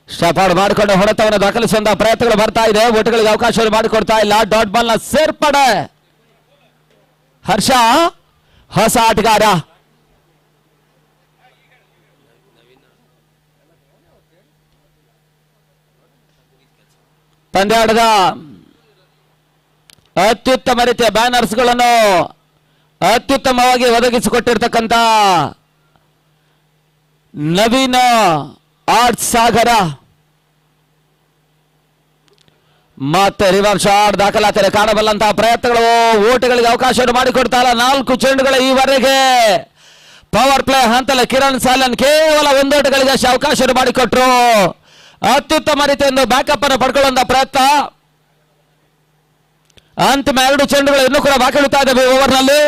ಸ್ಟಫಾರ್ಡ್ ಮಾಡಿಕೊಂಡು ಹೊಡೆತವನ್ನು ದಾಖಲಿಸುವಂತಹ ಪ್ರಯತ್ನಗಳು ಬರ್ತಾ ಇದೆ. ಓಟುಗಳಿಗೆ ಅವಕಾಶವನ್ನು ಮಾಡಿಕೊಡ್ತಾ ಇಲ್ಲ. ಡಾಟ್ ಬಾಲ್ ನ ಸೇರ್ಪಡೆ. ಹರ್ಷ ಹೊಸ ಆಟಗಾರ. ಪಂದ್ಯಾಟದ ಅತ್ಯುತ್ತಮ ರೀತಿಯ ಬ್ಯಾನರ್ಸ್ಗಳನ್ನು ಅತ್ಯುತ್ತಮವಾಗಿ ಒದಗಿಸಿಕೊಟ್ಟಿರ್ತಕ್ಕಂಥ ನವೀನ ಆರ್ಟ್ ಸಾಗರ ಮತ್ತೆ ರಿವರ್ಸ್ ಶಾಟ್ ದಾಖಲಾತಿಯಲ್ಲಿ ಕಾಣಬಲ್ಲಂತಹ ಪ್ರಯತ್ನಗಳು ಓಟಗಳಿಗೆ ಅವಕಾಶವನ್ನು ಮಾಡಿಕೊಡ್ತಾರ. 4 ಚೆಂಡುಗಳ ಈವರೆಗೆ ಪವರ್ ಪ್ಲೇ ಹಂತದಲ್ಲಿ ಕಿರಣ್ ಸಾಲನ್ ಕೇವಲ 1 ಓಟಗಳಿಗೆ ಅವಕಾಶವನ್ನು ಮಾಡಿಕೊಟ್ರು. ಅತ್ಯುತ್ತಮ ರೀತಿಯಿಂದ ಬ್ಯಾಕಪ್ ಅನ್ನು ಪಡ್ಕೊಳ್ಳುವಂತಹ ಪ್ರಯತ್ನ. ಅಂತಿಮ 2 ಚೆಂಡುಗಳು ಇನ್ನೂ ಕೂಡ ಬಾಕಿ ಉಳಿತಾ ಇದ್ದಾವೆ ಓವರ್ನಲ್ಲಿ.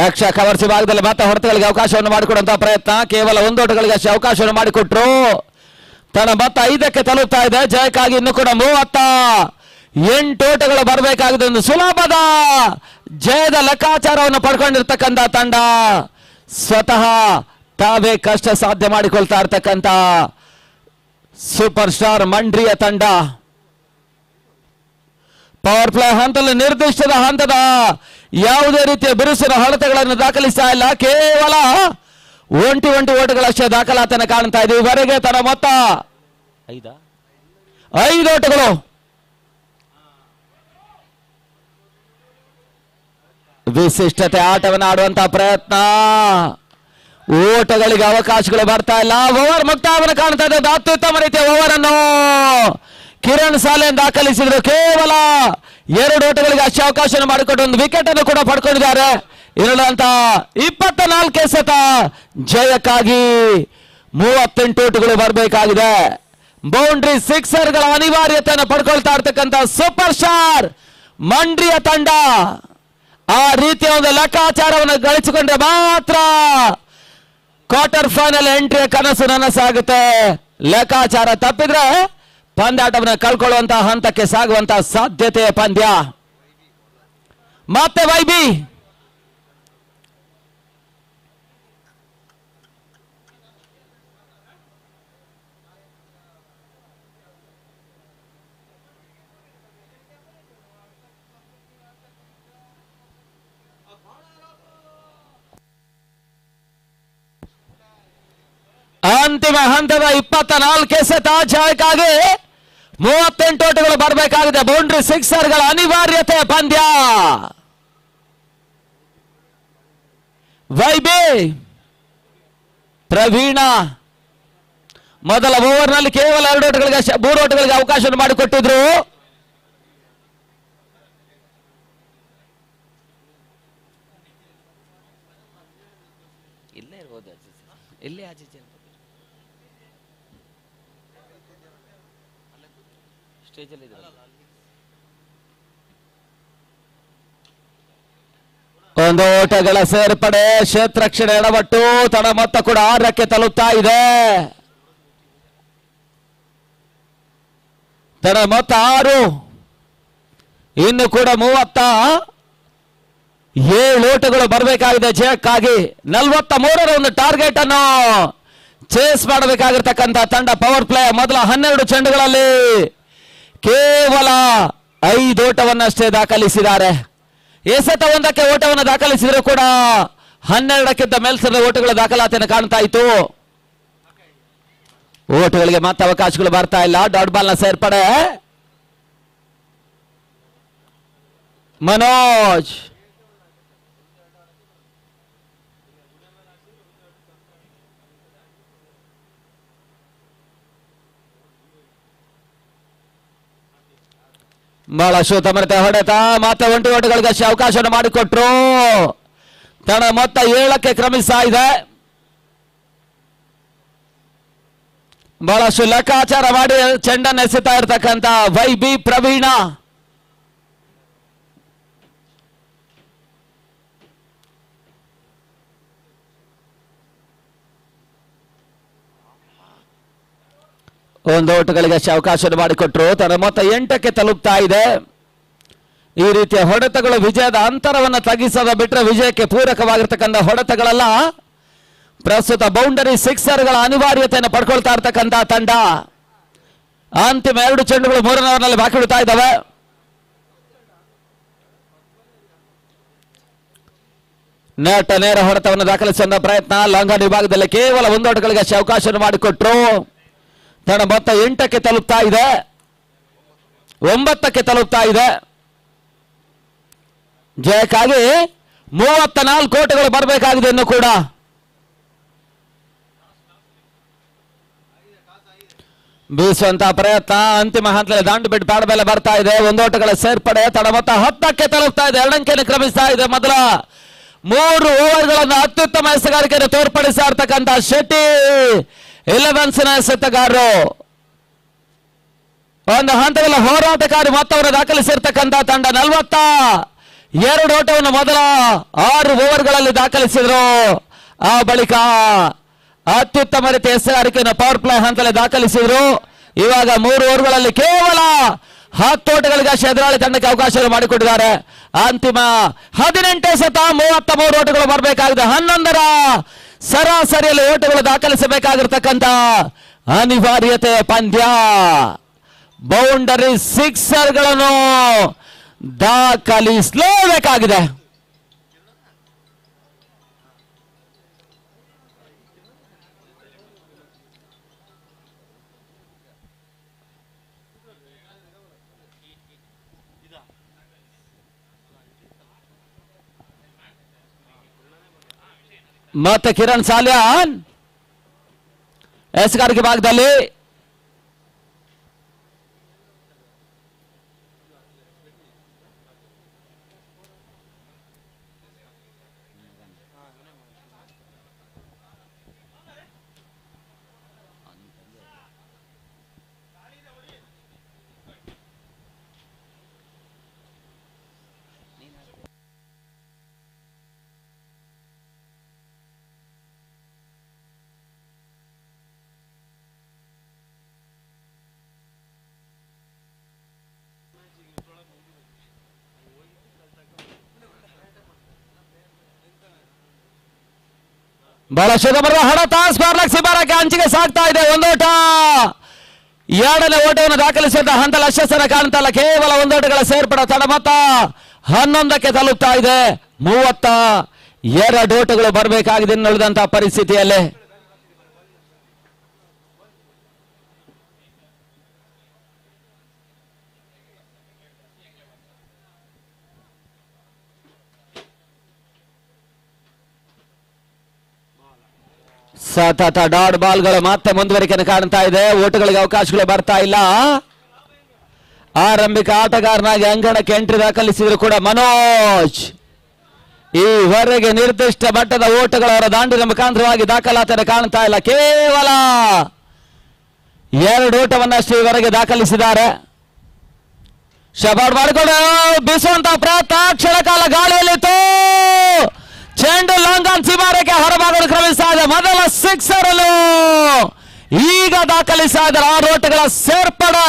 ಯಕ್ಷ ಕವರ್ಸಿ ಭಾಗದಲ್ಲಿ ಮತ್ತೆ ಹೊಡೆತಗಳಿಗೆ ಅವಕಾಶವನ್ನು ಮಾಡಿಕೊಡುವಂತಹ ಪ್ರಯತ್ನ. ಕೇವಲ 1 ಓಟಗಳಿಗೆ ಅವಕಾಶವನ್ನು ಮಾಡಿಕೊಟ್ರು. ತನ್ನ ಮೊತ್ತ 5ಕ್ಕೆ ತಲುಪ್ತಾ ಇದೆ. ಜಯಕ್ಕಾಗಿ ಇನ್ನು ಕೂಡ 38 ಓಟಗಳು ಬರಬೇಕಾಗಿದೆ. ಒಂದು ಸುಲಭದ ಜಯದ ಲೆಕ್ಕಾಚಾರವನ್ನು ಪಡ್ಕೊಂಡಿರ್ತಕ್ಕಂಥ ತಂಡ, ಸ್ವತಃ ತಾವೇ ಕಷ್ಟ ಸಾಧ್ಯ ಮಾಡಿಕೊಳ್ತಾ ಇರ್ತಕ್ಕಂಥ ಸೂಪರ್ ಸ್ಟಾರ್ ಮಂಡ್ರಿಯ ತಂಡ. ಪವರ್ ಪ್ಲೇ ಹಂತದಲ್ಲಿ ನಿರ್ದಿಷ್ಟದ ಹಂತದ ಯಾವುದೇ ರೀತಿಯ ಬಿರುಸಿನ ಹೊಡೆತಗಳನ್ನು ದಾಖಲಿಸ್ತಾ ಇಲ್ಲ. ಕೇವಲ 1 ಓಟಗಳಷ್ಟೇ ದಾಖಲಾತಿಯನ್ನು ಕಾಣ್ತಾ ಇದೆ. ಈವರೆಗೆ ತನ್ನ ಮೊತ್ತ 5 ಓಟಗಳು. ವಿಶಿಷ್ಟತೆ ಆಟವನ್ನು ಆಡುವಂತಹ ಪ್ರಯತ್ನ. ಓಟಗಳಿಗೆ ಅವಕಾಶಗಳು ಬರ್ತಾ ಇಲ್ಲ. ಓವರ್ ಮುಕ್ತಾಯವನ್ನು ಕಾಣ್ತಾ ಇದೆ. ಅತ್ಯುತ್ತಮ ರೀತಿಯ ಓವರ್ ಅನ್ನು ಕಿರಣ್ ಸಾಲೆನ್ ದಾಖಲಿಸಿದ್ರು. ಕೇವಲ 2 ಓಟಗಳಿಗೆ ಅಷ್ಟೇ ಅವಕಾಶವನ್ನು ಮಾಡಿಕೊಟ್ಟು 1 ವಿಕೆಟ್ ಅನ್ನು ಕೂಡ ಪಡ್ಕೊಂಡಿದ್ದಾರೆ. ಇರಲಂತ 24 ಎಸೆತ ಜಯಕ್ಕಾಗಿ 38 ಓಟಗಳು ಬರಬೇಕಾಗಿದೆ. ಬೌಂಡ್ರಿ ಸಿಕ್ಸರ್ಗಳ ಅನಿವಾರ್ಯತೆಯನ್ನು ಪಡ್ಕೊಳ್ತಾ ಇರ್ತಕ್ಕಂಥ ಸೂಪರ್ ಸ್ಟಾರ್ ಮಂಡ್ರಿಯ ತಂಡ ಆ ರೀತಿಯ ಒಂದು ಲೆಕ್ಕಾಚಾರವನ್ನು ಗಳಿಸಿಕೊಂಡ್ರೆ ಮಾತ್ರ ಕ್ವಾರ್ಟರ್ ಫೈನಲ್ ಎಂಟ್ರಿಯ ಕನಸು ನನಸಾಗುತ್ತೆ. ಲೆಕ್ಕಾಚಾರ ತಪ್ಪಿದ್ರೆ ಪಂದ್ಯಾಟವನ್ನು ಕಳ್ಕೊಳ್ಳುವಂತಹ ಹಂತಕ್ಕೆ ಸಾಗುವಂತಹ ಸಾಧ್ಯತೆ ಪಂದ್ಯ. ಮತ್ತೆ ವೈಬಿ ಅಂತಿಮ ಹಂತದ 24 ಎಸೆತ ಜಯಕ್ಕಾಗಿ 38 ಓಟಗಳು ಬರಬೇಕಾಗಿದೆ. ಬೌಂಡ್ರಿ ಸಿಕ್ಸರ್ಗಳ ಅನಿವಾರ್ಯತೆ ಪಂದ್ಯ. ವೈಬಿ ಪ್ರವೀಣ ಮೊದಲ ಓವರ್ನಲ್ಲಿ ಕೇವಲ 2 ಓಟಗಳಿಗೆ 3 ಓಟಗಳಿಗೆ ಅವಕಾಶವನ್ನು ಮಾಡಿಕೊಟ್ಟಿದ್ರು. ಇಲ್ಲೇ ಇರ್ಬೋದು, ಇಲ್ಲೇ ಆಚೆ ಸ್ಟೇಜಲ್ಲಿ ಒಂದು ಓಟಗಳ ಸೇರ್ಪಡೆ. ಕ್ಷೇತ್ರಕ್ಷಣೆ ಎಡವಟ್ಟು. ತಡ ಮೊತ್ತ ಕೂಡ 6ಕ್ಕೆ ತಲುಪ್ತಾ ಇದೆ. ತಡ ಮೊತ್ತ 6. ಇನ್ನು ಕೂಡ 37 ಓಟಗಳು ಬರಬೇಕಾಗಿದೆ ಜಯಕ್ಕಾಗಿ. 43ರ ಒಂದು ಟಾರ್ಗೆಟ್ ಅನ್ನು ಚೇಸ್ ಮಾಡಬೇಕಾಗಿರ್ತಕ್ಕಂಥ ತಂಡ ಪವರ್ ಪ್ಲೇ. ಮೊದಲ 12 ಚೆಂಡುಗಳಲ್ಲಿ ಕೇವಲ 5 ಓಟವನ್ನಷ್ಟೇ ದಾಖಲಿಸಿದ್ದಾರೆ. ಎಸೆತ 1ಕ್ಕೆ ಓಟವನ್ನು ದಾಖಲಿಸಿದರೂ ಕೂಡ 12ಕ್ಕಿಂತ ಮೇಲ್ಸದ ಓಟಗಳ ದಾಖಲಾತಿಯನ್ನು ಕಾಣ್ತಾ ಇತ್ತು. ಓಟಗಳಿಗೆ ಮತ್ತೆ ಅವಕಾಶಗಳು ಬರ್ತಾ ಇಲ್ಲ. ಡಾಟ್ ಬಾಲ್ ನ ಸೇರ್ಪಡೆ. ಮನೋಜ್ ಬಹಳಷ್ಟು ತಮರತೆ ಹೊಡೆತ. ಮತ್ತೆ 1 ಓಟಗಳಿಗೆ ಅವಕಾಶವನ್ನು ಮಾಡಿಕೊಟ್ರು. ತಡ ಮೊತ್ತ 7ಕ್ಕೆ ಕ್ರಮಿಸ್ತಾ ಇದೆ. ಬಹಳಷ್ಟು ಲೆಕ್ಕಾಚಾರ ಮಾಡಿ ಚೆಂಡನ್ನು ಎಸೆತಾ ಇರ್ತಕ್ಕಂಥ ವೈಬಿ ಪ್ರವೀಣ. ಒಂದು ಓಟಗಳಿಗೆ ಅವಕಾಶವನ್ನು ಮಾಡಿಕೊಟ್ರು. ತನ್ನ ಮೊತ್ತ 8ಕ್ಕೆ ತಲುಪ್ತಾ ಇದೆ. ಈ ರೀತಿಯ ಹೊಡೆತಗಳು ವಿಜಯದ ಅಂತರವನ್ನು ತಗ್ಗಿಸದ ಬಿಟ್ಟರೆ ವಿಜಯಕ್ಕೆ ಪೂರಕವಾಗಿರ್ತಕ್ಕಂಥ ಹೊಡೆತಗಳೆಲ್ಲ ಪ್ರಸ್ತುತ ಬೌಂಡರಿ ಸಿಕ್ಸರ್ಗಳ ಅನಿವಾರ್ಯತೆಯನ್ನು ಪಡ್ಕೊಳ್ತಾ ಇರ್ತಕ್ಕಂಥ ತಂಡ. ಅಂತಿಮ 2 ಚೆಂಡುಗಳು 3ನೇ ಓವರ್ನಲ್ಲಿ ಬಾಕಿ ಉಳಿತಾ ಇದ್ದಾವೆ. ನೆಟ್ ನೇರ ಹೊಡೆತವನ್ನು ದಾಖಲಿಸುವ ಪ್ರಯತ್ನ. ಲಾಂಗ್ ಆನ್ ವಿಭಾಗದಲ್ಲಿ ಕೇವಲ 1 ಓಟಗಳಿಗೆ ಅವಕಾಶವನ್ನು ಮಾಡಿಕೊಟ್ರು. ತಂಡ ಮೊತ್ತ 8ಕ್ಕೆ ತಲುಪ್ತಾ ಇದೆ, 9ಕ್ಕೆ ತಲುಪ್ತಾ ಇದೆ. ಜಯಕ್ಕಾಗಿ 34 ಓಟಗಳು ಬರಬೇಕಾಗಿದೆ ಇನ್ನು ಕೂಡ. ಬೀಸುವಂತ ಪ್ರಯತ್ನ ಅಂತಿಮ ಹಂತದಲ್ಲಿ ದಾಂಡು ಬಿಟ್ಟು ಬ್ಯಾಟ್ ಮೇಲೆ ಬರ್ತಾ ಇದೆ. 1 ಓಟಗಳ ಸೇರ್ಪಡೆ. ತಡ ಮೊತ್ತ 10ಕ್ಕೆ ತಲುಪ್ತಾ ಇದೆ, 2 ಅಂಕೆಯನ್ನು ಕ್ರಮಿಸ್ತಾ ಇದೆ. ಮೊದಲ 3 ಓವರ್ಗಳನ್ನು ಅತ್ಯುತ್ತಮ ಎಸೆಗಾರಿಕೆಯನ್ನು ತೋರ್ಪಡಿಸ್ತಾ ಇರ್ತಕ್ಕಂಥ ಶೆಟ್ಟಿ 11ನ ಎಸೆತಗಾರರು. ಒಂದು ಹಂತಗಳ ಹೋರಾಟಕಾರಿ ಮೊತ್ತವನ್ನು ದಾಖಲಿಸಿರ್ತಕ್ಕಂಥ ತಂಡ 42 ಓಟವನ್ನು ಮೊದಲ 6 ಓವರ್ಗಳಲ್ಲಿ ದಾಖಲಿಸಿದ್ರು. ಆ ಬಳಿಕ ಅತ್ಯುತ್ತಮ ರೀತಿಯ ಎಸೆಗಾರಿಕೆಯನ್ನು ಪವರ್ ಪ್ಲೇ ಹಂತದಲ್ಲಿ ದಾಖಲಿಸಿದ್ರು. ಇವಾಗ 3 ಓವರ್ಗಳಲ್ಲಿ ಕೇವಲ 10 ಓಟಗಳಿಗೆ ಎದುರಾಳಿ ತಂಡಕ್ಕೆ ಅವಕಾಶ ಮಾಡಿಕೊಟ್ಟಿದ್ದಾರೆ. ಅಂತಿಮ 18 ಎಸೆತ 33 ಓಟಗಳು ಬರಬೇಕಾಗಿದೆ. 11ರ ಸರಾಸರಿಯಲ್ಲಿ ಓಟಗಳು ದಾಖಲಿಸಬೇಕಾಗಿರ್ತಕ್ಕಂಥ ಅನಿವಾರ್ಯತೆ ಪಂದ್ಯ. ಬೌಂಡರಿ ಸಿಕ್ಸರ್ಗಳನ್ನು ದಾಖಲಿಸಲೇಬೇಕಾಗಿದೆ. ಮತ್ತೆ ಕಿರಣ್ ಸಾಲ್ಯಾನ್ ಎಸೆಗಾರಿಕೆ ಭಾಗದಲ್ಲಿ ಬಹಳ ಶುಭಮರದ ಹೊಡೆತ ಸ್ಪಾರ್ಲಕ್ ಸಿಬಾರಕ್ಕೆ ಅಂಚಿಗೆ ಸಾಗ್ತಾ ಇದೆ. 1 ಓಟ. 2ನೇ ಓಟವನ್ನು ದಾಖಲಿಸಿದ ಹಂತ ಲಕ್ಷ್ಯಸ್ಥಾನ ಕಾಣ್ತಾ ಇಲ್ಲ. ಕೇವಲ 1 ಓಟಗಳ ಸೇರ್ಪಡೆ. ತಡ ಮೊತ್ತ 11ಕ್ಕೆ ತಲುಪ್ತಾ ಇದೆ. 32 ಓಟಗಳು ಬರಬೇಕಾಗಿದೆ ಇನ್ನುಳಿದಂತಹ ಪರಿಸ್ಥಿತಿಯಲ್ಲಿ. ಸತತ ಡಾಟ್ ಬಾಲ್ಗಳು ಮತ್ತೆ ಮುಂದುವರಿಕೆಯನ್ನು ಕಾಣ್ತಾ ಇದೆ. ಓಟಗಳಿಗೆ ಅವಕಾಶಗಳು ಬರ್ತಾ ಇಲ್ಲ. ಆರಂಭಿಕ ಆಟಗಾರನಾಗಿ ಅಂಗಣಕ್ಕೆ ಎಂಟ್ರಿ ದಾಖಲಿಸಿದ್ರು ಕೂಡ ಮನೋಜ್ ಈವರೆಗೆ ನಿರ್ದಿಷ್ಟ ಮಟ್ಟದ ಓಟಗಳು ಅವರ ದಾಂಡಿನ ಮುಖಾಂತರವಾಗಿ ದಾಖಲಾತಿಯನ್ನು ಕಾಣ್ತಾ ಇಲ್ಲ. ಕೇವಲ 2 ಓಟವನ್ನಷ್ಟು ಈವರೆಗೆ ದಾಖಲಿಸಿದ್ದಾರೆ. ಶಬಾಡ್ ಮಾಡಿಕೊಂಡು ಬೀಸುವಂತಹ ಪ್ರಯತ್ನ ಕ್ಷಣಕಾಲ ಗಾಳಿಯಲ್ಲಿತ್ತು. ಚೆಂಡು ಲಾಂಗ್ ಆನ್ ಸೀಮಾರೇಖೆ ಹೊರಭಾಗವನ್ನು ಕ್ರಮಿಸ್ತಾ ಇದೆ. ಮೊದಲ 6 ಅನ್ನು ಈಗ ದಾಖಲಿಸ್ತಾ ಇದ್ದಾರೆ. 6 ಓಟಗಳ ಸೇರ್ಪಡೆ.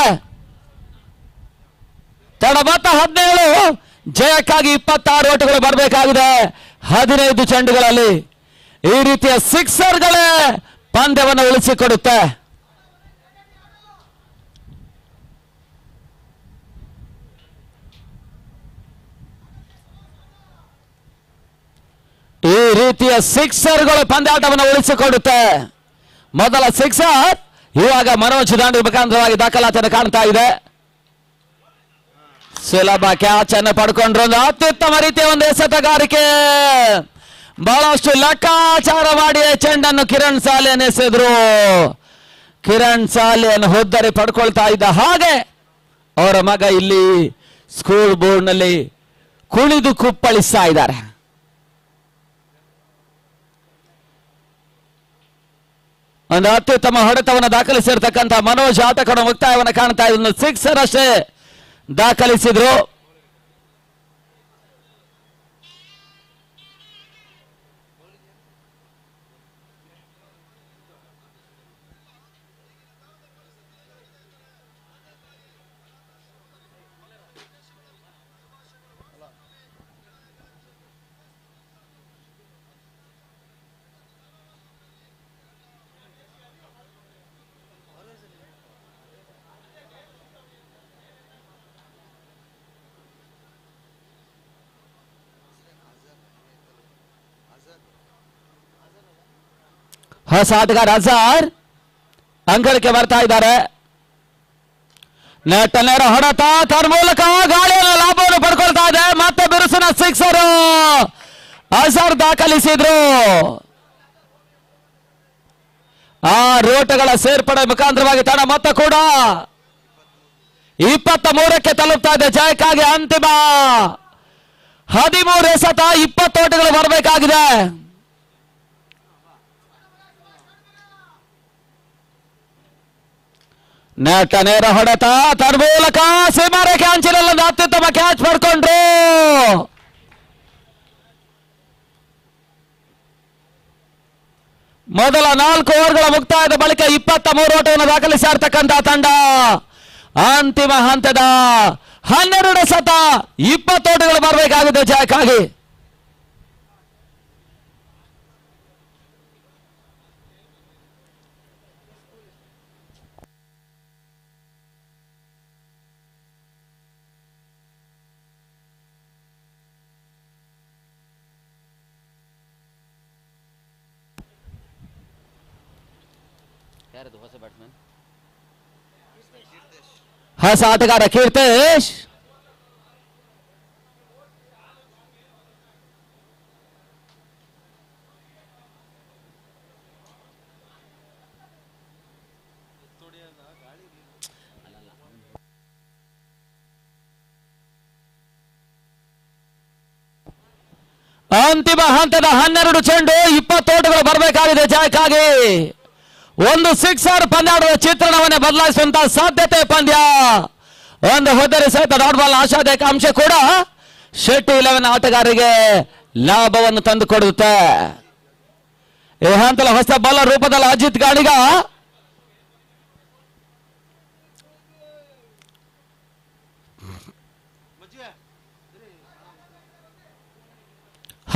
ತಡ ಮೊತ್ತ 17. ಜಯಕ್ಕಾಗಿ 26 ಓಟಗಳು ಬರಬೇಕಾಗಿದೆ 15 ಚೆಂಡುಗಳಲ್ಲಿ. ಈ ರೀತಿಯ ಸಿಕ್ಸರ್ಗಳೇ ಪಂದ್ಯವನ್ನು ಉಳಿಸಿಕೊಡುತ್ತೆ. ಈ ರೀತಿಯ ಸಿಕ್ಸರ್ಗಳು ಪಂದ್ಯಾಟವನ್ನು ಉಳಿಸಿಕೊಡುತ್ತೆ. ಮೊದಲ 6 ಇವಾಗ ಮನೋಜ್ ದಾಂಡಿ ಮುಖಾಂತರವಾಗಿ ದಾಖಲಾತಿಯನ್ನು ಕಾಣ್ತಾ ಇದೆ. ಸುಲಭ ಕ್ಯಾಚ್ ಅನ್ನು ಪಡ್ಕೊಂಡ್ರು. ಒಂದು ಅತ್ಯುತ್ತಮ ರೀತಿಯ ಒಂದು ಎಸೆತಗಾರಿಕೆ. ಬಹಳಷ್ಟು ಲೆಕ್ಕಾಚಾರ ಮಾಡಿ ಚೆಂಡನ್ನು ಕಿರಣ್ ಸಾಲಿಯನ್ ಎಸೆದ್ರು. ಕಿರಣ್ ಸಾಲಿಯನ್ ಹುದ್ದರಿ ಪಡ್ಕೊಳ್ತಾ ಇದ್ದ ಹಾಗೆ ಅವರ ಮಗ ಇಲ್ಲಿ ಸ್ಕೂಲ್ ಬೋರ್ಡ್ ನಲ್ಲಿ ಕುಣಿದು ಕುಪ್ಪಳಿಸ್ತಾ ಇದ್ದಾರೆ. ಒಂದು ಅತ್ಯುತ್ತಮ ಹೊಡೆತವನ್ನು ದಾಖಲಿಸಿರ್ತಕ್ಕಂಥ ಮನೋಜ್ ಆಟಕನ ಮುಕ್ತಾಯವನ್ನು ಕಾಣ್ತಾ ಇದ್ದ 6 ಅಷ್ಟೇ ದಾಖಲಿಸಿದ್ರು. ಹೊಸ ಆಟಗಾರ ಅಜಾರ್ ಅಂಕಣಕ್ಕೆ ಬರ್ತಾ ಇದ್ದಾರೆ. ನೆಟ್ ನೇರ ಹೊಡೆತ ತನ್ನ ಮೂಲಕ ಗಾಳಿಯನ್ನು ಲಾಭವನ್ನು ಪಡ್ಕೊಳ್ತಾ ಇದೆ. ಮತ್ತೆ ಬಿರುಸಿನ ಸಿಕ್ಸರ್ ಅಜಾರ್ ದಾಖಲಿಸಿದ್ರು. ಆ ರೋಟಗಳ ಸೇರ್ಪಡೆ ಮುಖಾಂತರವಾಗಿ ತನ್ನ ಮೊತ್ತ ಕೂಡ 23ಕ್ಕೆ ತಲುಪ್ತಾ ಇದೆ. ಜಯಕ್ಕಾಗಿ ಅಂತಿಮ 13 ಎಸೆತ 20 ಓಟಗಳು ಬರಬೇಕಾಗಿದೆ. ನೆಟ್ ನೇರ ಹೊಡೆತ ತನ್ನ ಮೂಲಕ ಸೀಮಾರೇಖೆ ಅಂಚಿನಲ್ಲಿ ಅತ್ಯುತ್ತಮ ಕ್ಯಾಚ್ ಪಡ್ಕೊಂಡ್ರು. ಮೊದಲ 4 ಓವರ್ಗಳ ಮುಕ್ತಾಯದ ಬಳಿಕ 23 ಓಟವನ್ನು ದಾಖಲಿಸಿರ್ತಕ್ಕಂಥ ತಂಡ ಅಂತಿಮ ಹಂತದ 12 ಎಸೆತ 20 ಓಟಗಳು ಬರಬೇಕಾಗಿದೆ ಜಯಕ್ಕಾಗಿ. ಹೊಸ ಆಟಗಾರ ಕೀರ್ತೇಶ್. ಅಂತಿಮ ಹಂತದ 12 ಚೆಂಡು 20 ಓಟಗಳು ಬರಬೇಕಾಗಿದೆ ಜಯಕ್ಕಾಗಿ. ಒಂದು ಸಿಕ್ಸರ್ ಪಂದ್ಯಾಟದ ಚಿತ್ರಣವನ್ನೇ ಬದಲಾಯಿಸುವಂತಹ ಸಾಧ್ಯತೆ ಪಂದ್ಯ. ಒಂದು ಹೊದ್ದರಿ ಸಹಿತ ಡಾಟ್ ಬಾಲ್ ಆಶಾದಾಯಕ ಅಂಶ ಕೂಡ ಶೆಟ್ಟಿ 11 ಆಟಗಾರರಿಗೆ ಲಾಭವನ್ನು ತಂದುಕೊಡುತ್ತೆ. ಈ ಹಂತದ ಹೊಸ ಬಾಲರ್ ರೂಪದಲ್ಲಿ ಅಜಿತ್ ಗಾಣಿಗ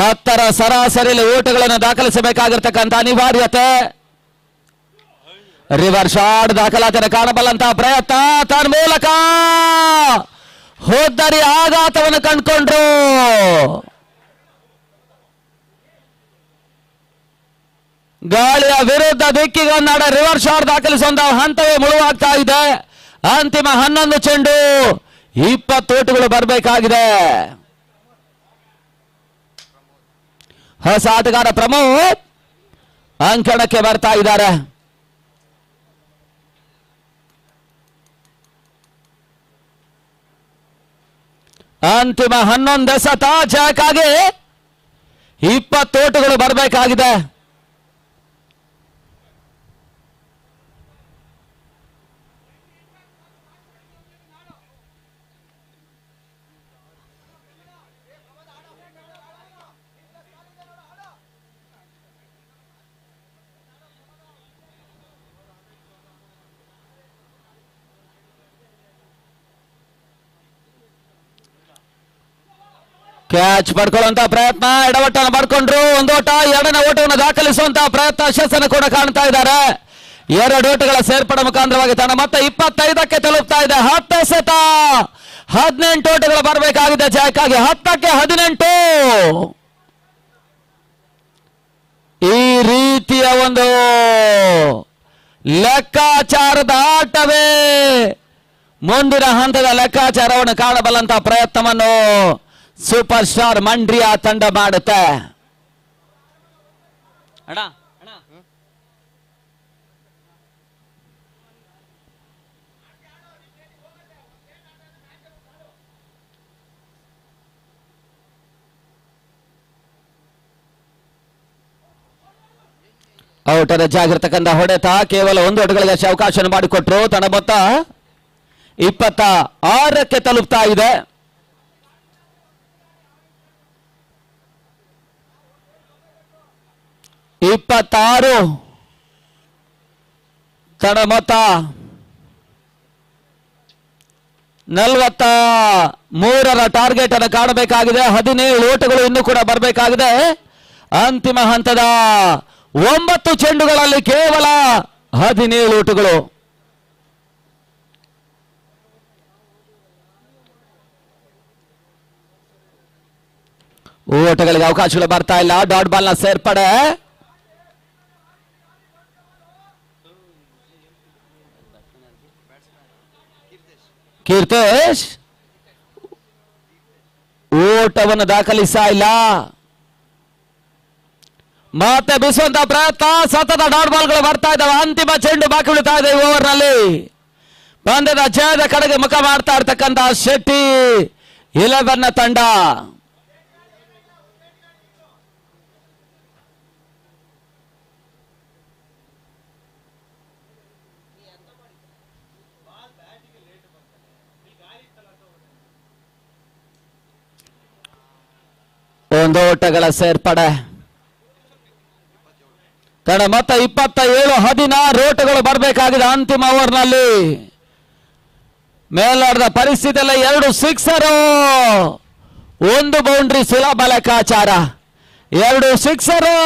ಹತ್ತರ ಸರಾಸರಿಯಲ್ಲಿ ಓಟಗಳನ್ನು ದಾಖಲಿಸಬೇಕಾಗಿರ್ತಕ್ಕಂಥ ಅನಿವಾರ್ಯತೆ. ರಿವರ್ಸ್ ಶಾಟ್ ದಾಖಲಾತಿಯನ್ನು ಕಾಣಬಲ್ಲಂತಹ ಪ್ರಯತ್ನ ತನ್ನ ಮೂಲಕ ಹೋದ್ದರಿ ಆಘಾತವನ್ನು ಕಂಡುಕೊಂಡ್ರು. ಗಾಳಿಯ ವಿರುದ್ಧ ದಿಕ್ಕಿಗೆ ಒಂದಾಡ ರಿವರ್ಸ್ ಶಾಟ್ ದಾಖಲಿಸುವಂತಹ ಹಂತವೇ ಮುಳುವಾಗ್ತಾ ಇದೆ. ಅಂತಿಮ 11 ಚೆಂಡು 20 ಓಟಗಳು ಬರಬೇಕಾಗಿದೆ. ಹೊಸ ಆಟಗಾರ ಪ್ರಮೋದ್ ಅಂಕಣಕ್ಕೆ ಬರ್ತಾ ಇದ್ದಾರೆ. ಅಂತಿಮ 11 ಎಸೆತ ಜಯಕ್ಕಾಗಿ 20 ಓಟಗಳು ಬರಬೇಕಾಗಿದೆ. ಕ್ಯಾಚ್ ಪಡ್ಕೊಳ್ಳುವಂತಹ ಪ್ರಯತ್ನ, ಎಡವಟ್ಟನ್ನು ಪಡ್ಕೊಂಡ್ರು. ಒಂದು ಓಟ, ಎರಡನೇ ಓಟವನ್ನು ದಾಖಲಿಸುವಂತಹ ಪ್ರಯತ್ನ ಯಶಸ್ಸನ್ನು ಕೂಡ ಕಾಣ್ತಾ ಇದ್ದಾರೆ. 2 ಓಟಗಳ ಸೇರ್ಪಡೆ ಮುಖಾಂತರವಾಗಿ ತನ್ನ ಮೊತ್ತ 25ಕ್ಕೆ ತಲುಪ್ತಾ ಇದೆ. 10 ಎಸೆತ 18 ಓಟಗಳು ಬರಬೇಕಾಗಿದೆ ಜಯಕ್ಕಾಗಿ. 10ಕ್ಕೆ 18. ಈ ರೀತಿಯ ಒಂದು ಲೆಕ್ಕಾಚಾರದ ಆಟವೇ ಮುಂದಿನ ಹಂತದ ಲೆಕ್ಕಾಚಾರವನ್ನು ಕಾಣಬಲ್ಲಂತಹ ಪ್ರಯತ್ನವನ್ನು ಸೂಪರ್ ಸ್ಟಾರ್ ಮಂಡ್ರಿಯ ತಂಡ ಮಾಡುತ್ತೆ. ಔಟರ್ ಜಾಗಿರ್ತಕ್ಕಂಥ ಹೊಡೆತ ಕೇವಲ 1 ಓಟಗಳಿಗೆ ಅವಕಾಶವನ್ನು ಮಾಡಿಕೊಟ್ರು. ತನ್ನ ಮೊತ್ತ 26ಕ್ಕೆ ತಲುಪ್ತಾ ಇದೆ. ಇಪ್ಪತ್ತಾರು ತಡ ಮೊತ್ತ 43ರ ಟಾರ್ಗೆಟ್ ಅನ್ನು ಕಾಣಬೇಕಾಗಿದೆ. 17 ಓಟಗಳು ಇನ್ನೂ ಕೂಡ ಬರಬೇಕಾಗಿದೆ. ಅಂತಿಮ ಹಂತದ 9 ಚೆಂಡುಗಳಲ್ಲಿ ಕೇವಲ 17 ಓಟಗಳು. ಓಟಗಳಿಗೆ ಅವಕಾಶಗಳು ಬರ್ತಾ ಇಲ್ಲ. ಡಾಟ್ ಬಾಲ್ ನ ಸೇರ್ಪಡೆ ಕೀರ್ತೇಶ್ ಓಟವನ್ನು ದಾಖಲಿಸ್ತಾ ಇಲ್ಲ. ಮತ್ತೆ ಬೀಸುವಂತ ಪ್ರಯತ್ನ, ಸತತ ಡಾಟ್ ಬಾಲ್ಗಳು ಬರ್ತಾ ಇದ್ದಾವೆ. ಅಂತಿಮ ಚೆಂಡು ಬಾಕಿ ಉಳಿತಾ ಇದೆ ಈ ಓವರ್ನಲ್ಲಿ. ಪಂದ್ಯದ ಜಯದ ಕಡೆಗೆ ಮುಖ ಮಾಡ್ತಾ ಇರ್ತಕ್ಕಂಥ ಶೆಟ್ಟಿ 11 ತಂಡ. ಒಂದು ಓಟಗಳ ಸೇರ್ಪಡೆ ಕಣ. ಮತ್ತೆ 27-16 ಓಟಗಳು ಬರಬೇಕಾಗಿದೆ ಅಂತಿಮ ಓವರ್ನಲ್ಲಿ. ಮೇಲಾಡದ ಪರಿಸ್ಥಿತಿಯಲ್ಲಿ 2 ಸಿಕ್ಸರು, 1 ಬೌಂಡ್ರಿ ಸುಲಭ ಲೆಕ್ಕಾಚಾರ. 2 ಸಿಕ್ಸರು,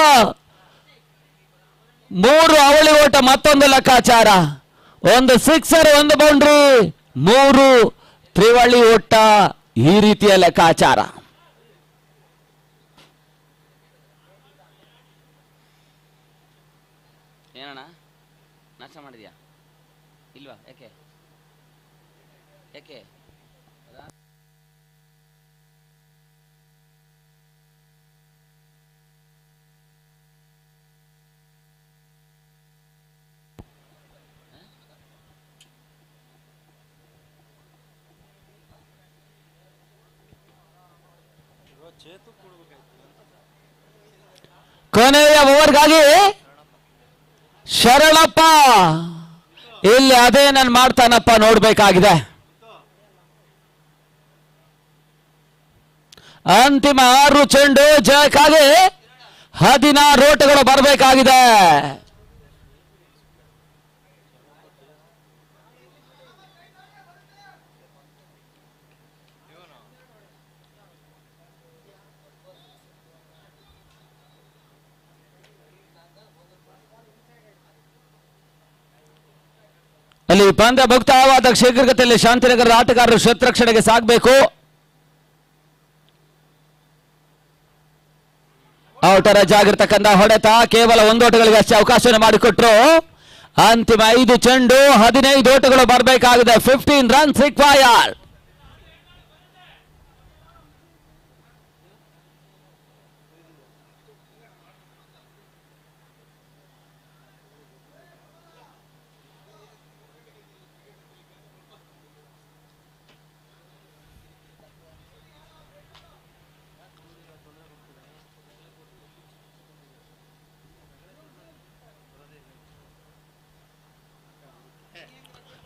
3 ಅವಳಿ ಓಟ ಮತ್ತೊಂದು ಲೆಕ್ಕಾಚಾರ. 1 ಸಿಕ್ಸರ್, 1 ಬೌಂಡ್ರಿ, 3 ತ್ರಿವಳಿ ಓಟ, ಈ ರೀತಿಯ ಲೆಕ್ಕಾಚಾರ. ಏನಣ್ಣ ನಾಶ ಮಾಡಿದ್ಯಾ ಇಲ್ವಾ? ಯಾಕೆ ಯಾಕೆ ಕೊನೆಯ ಓವರ್ಗಾಗಿ ಶರಣಪ್ಪ ಇಲ್ಲಿ ಅದೇನನ್ ಮಾಡ್ತಾನಪ್ಪ ನೋಡ್ಬೇಕಾಗಿದೆ. ಅಂತಿಮ 6 ಚೆಂಡು ಜಯಕ್ಕಾಗಿ 16 ಓಟಗಳು ಬರಬೇಕಾಗಿದೆ. ಅಲ್ಲಿ ಪಂದ್ಯ ಮುಕ್ತಾಯವಾದ ಶೀಘ್ರಗತಿಯಲ್ಲಿ ಶಾಂತಿನಗರದ ಆಟಗಾರರು ಶತರಕ್ಷಣೆಗೆ ಸಾಗಬೇಕು. ಔಟರ್ ಎಡ್ಜ್ ಆಗಿರ್ತಕ್ಕಂಥ ಹೊಡೆತ, ಕೇವಲ 1 ಓಟಗಳಿಗೆ ಅಷ್ಟೇ ಅವಕಾಶವನ್ನು ಮಾಡಿಕೊಟ್ರು. ಅಂತಿಮ 5 ಚೆಂಡು 15 ಓಟಗಳು ಬರಬೇಕಾಗಿದೆ. 15 ರನ್ಸ್ ರಿಕ್ವೈರ್ಡ್.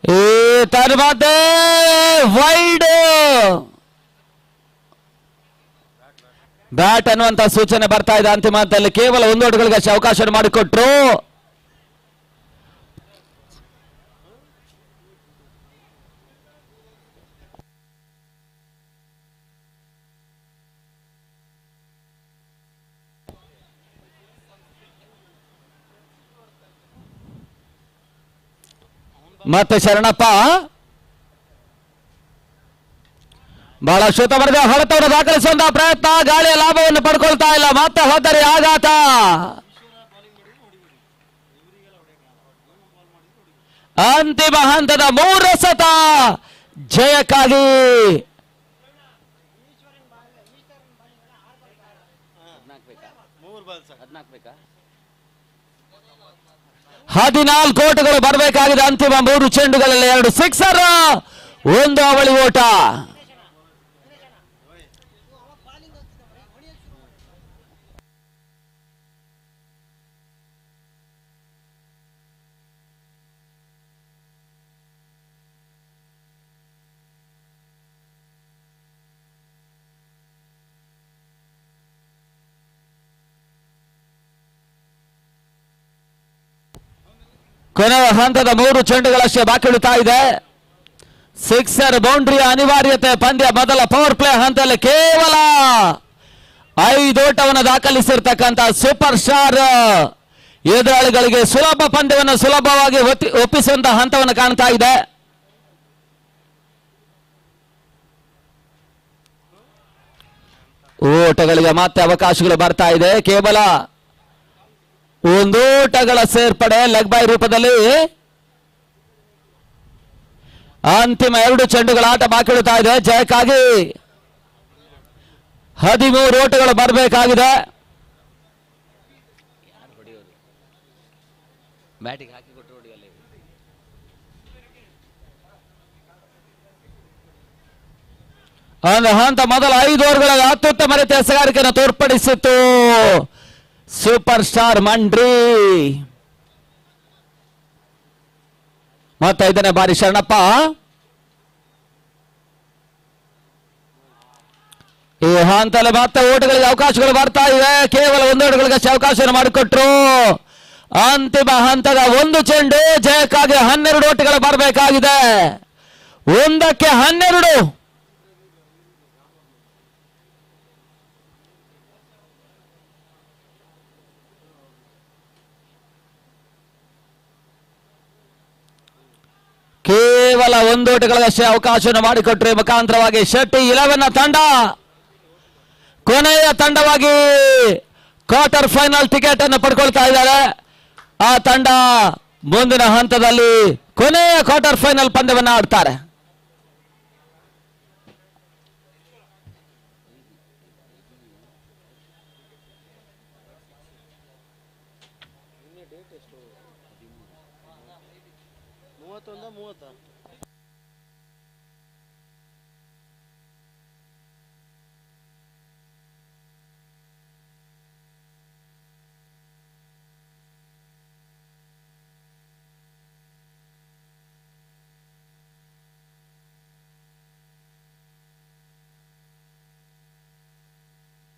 ಈ తర్వాత ವೈಡ್ ಬ್ಯಾಟ್ ಅನ್ನುವಂತ ಸೂಚನೆ ಬರ್ತಾ ಇದೆ. ಅಂತಿಮ ಹಂತದಲ್ಲಿ ಕೇವಲ 1 ಓಟಗಳಿಗೆ ಅಷ್ಟೇ ಅವಕಾಶ ಮಾಡಿಕೊಟ್ರು. ಮತ್ತೆ ಶರಣಪ್ಪ ಬಹಳ ಶ್ರುತವರ್ಗ ಹೊಡೆತವನ್ನು ದಾಖಲಿಸುವಂತಹ ಪ್ರಯತ್ನ, ಗಾಳಿಯ ಲಾಭವನ್ನು ಪಡ್ಕೊಳ್ತಾ ಇಲ್ಲ. ಮತ್ತೆ ಹೋದರೆ ಆಘಾತ. ಅಂತಿಮ ಹಂತದ 3 ಎಸೆತ ಜಯಕ್ಕಾಗಿ 14 ಓಟಗಳು ಬರಬೇಕಾಗಿದೆ. ಅಂತಿಮ 3 ಚೆಂಡುಗಳಲ್ಲಿ 2 ಸಿಕ್ಸರ್, 1 ಅವಳಿ ಓಟ. ಕೊನೆಯ ಹಂತದ 3 ಚೆಂಡುಗಳಷ್ಟೇ ಬಾಕಿ ಉಳಿತಾ ಇದೆ. ಸಿಕ್ಸರ್ ಬೌಂಡ್ರಿಯ ಅನಿವಾರ್ಯತೆ. ಪಂದ್ಯ ಮೊದಲ ಪವರ್ ಪ್ಲೇ ಹಂತದಲ್ಲಿ ಕೇವಲ 5 ಓಟವನ್ನು ದಾಖಲಿಸಿರ್ತಕ್ಕಂಥ ಸೂಪರ್ ಸ್ಟಾರ್ ಎದುರಾಳಿಗಳಿಗೆ ಸುಲಭ ಪಂದ್ಯವನ್ನು ಸುಲಭವಾಗಿ ಒಪ್ಪಿಸುವಂತಹ ಹಂತವನ್ನು ಕಾಣ್ತಾ ಇದೆ. ಓಟಗಳಿಗೆ ಮತ್ತೆ ಅವಕಾಶಗಳು ಬರ್ತಾ ಇದೆ. ಕೇವಲ 1 ಓಟಗಳ ಸೇರ್ಪಡೆ ಲೆಗ್ ಬೈ ರೂಪದಲ್ಲಿ ಅಂತಿಮ 2 ಚೆಂಡುಗಳ ಆಟ ಬಾಕಿ ಉಳಿತಾ ಇದೆ. ಜಯಕ್ಕಾಗಿ 13 ಓಟಗಳು ಬರಬೇಕಾಗಿದೆ. ಯಾರು ಹೊಡೆಯೋದು? ಬ್ಯಾಟಿಗೆ ಹಾಕಿ ಕೊಟ್ಟು ಹೊಡೆಯಲ್ಲ ಇವ್ರು. ಒಂದು ಹಂತ ಮೊದಲ 5 ಓವರ್ಗಳ ಅತ್ಯುತ್ತಮ ರೀತಿಯ ಎಸೆಗಾರಿಕೆಯನ್ನು ತೋರ್ಪಡಿಸಿತ್ತು ಸೂಪರ್ ಸ್ಟಾರ್ ಮಂಡ್ರಿ. ಮತ್ತೆ 5ನೇ ಬಾರಿ ಶರಣಪ್ಪ. ಈ ಹಂತದಲ್ಲಿ ಮತ್ತೆ ಓಟಗಳಿಗೆ ಅವಕಾಶಗಳು ಬರ್ತಾ ಇವೆ. ಕೇವಲ 1 ಓಟಗಳಿಗಷ್ಟೇ ಅವಕಾಶವನ್ನು ಮಾಡಿಕೊಟ್ರು. ಅಂತಿಮ ಹಂತದ 1 ಚೆಂಡು. ಜಯಕ್ಕಾಗಿ 12 ಓಟಗಳು ಬರಬೇಕಾಗಿದೆ. 1ಕ್ಕೆ 12. ಕೇವಲ 1 ಓಟಗಳಿಗಷ್ಟೇ ಅವಕಾಶವನ್ನು ಮಾಡಿಕೊಟ್ರೆ ಮುಖಾಂತರವಾಗಿ ಶೆಟ್ಟಿ 11 ತಂಡ ಕೊನೆಯ ತಂಡವಾಗಿ ಕ್ವಾರ್ಟರ್ ಫೈನಲ್ ಟಿಕೆಟ್ ಅನ್ನು ಪಡ್ಕೊಳ್ತಾ ಇದ್ದಾರೆ. ಆ ತಂಡ ಮುಂದಿನ ಹಂತದಲ್ಲಿ ಕೊನೆಯ ಕ್ವಾರ್ಟರ್ ಫೈನಲ್ ಪಂದ್ಯವನ್ನು ಆಡ್ತಾರೆ.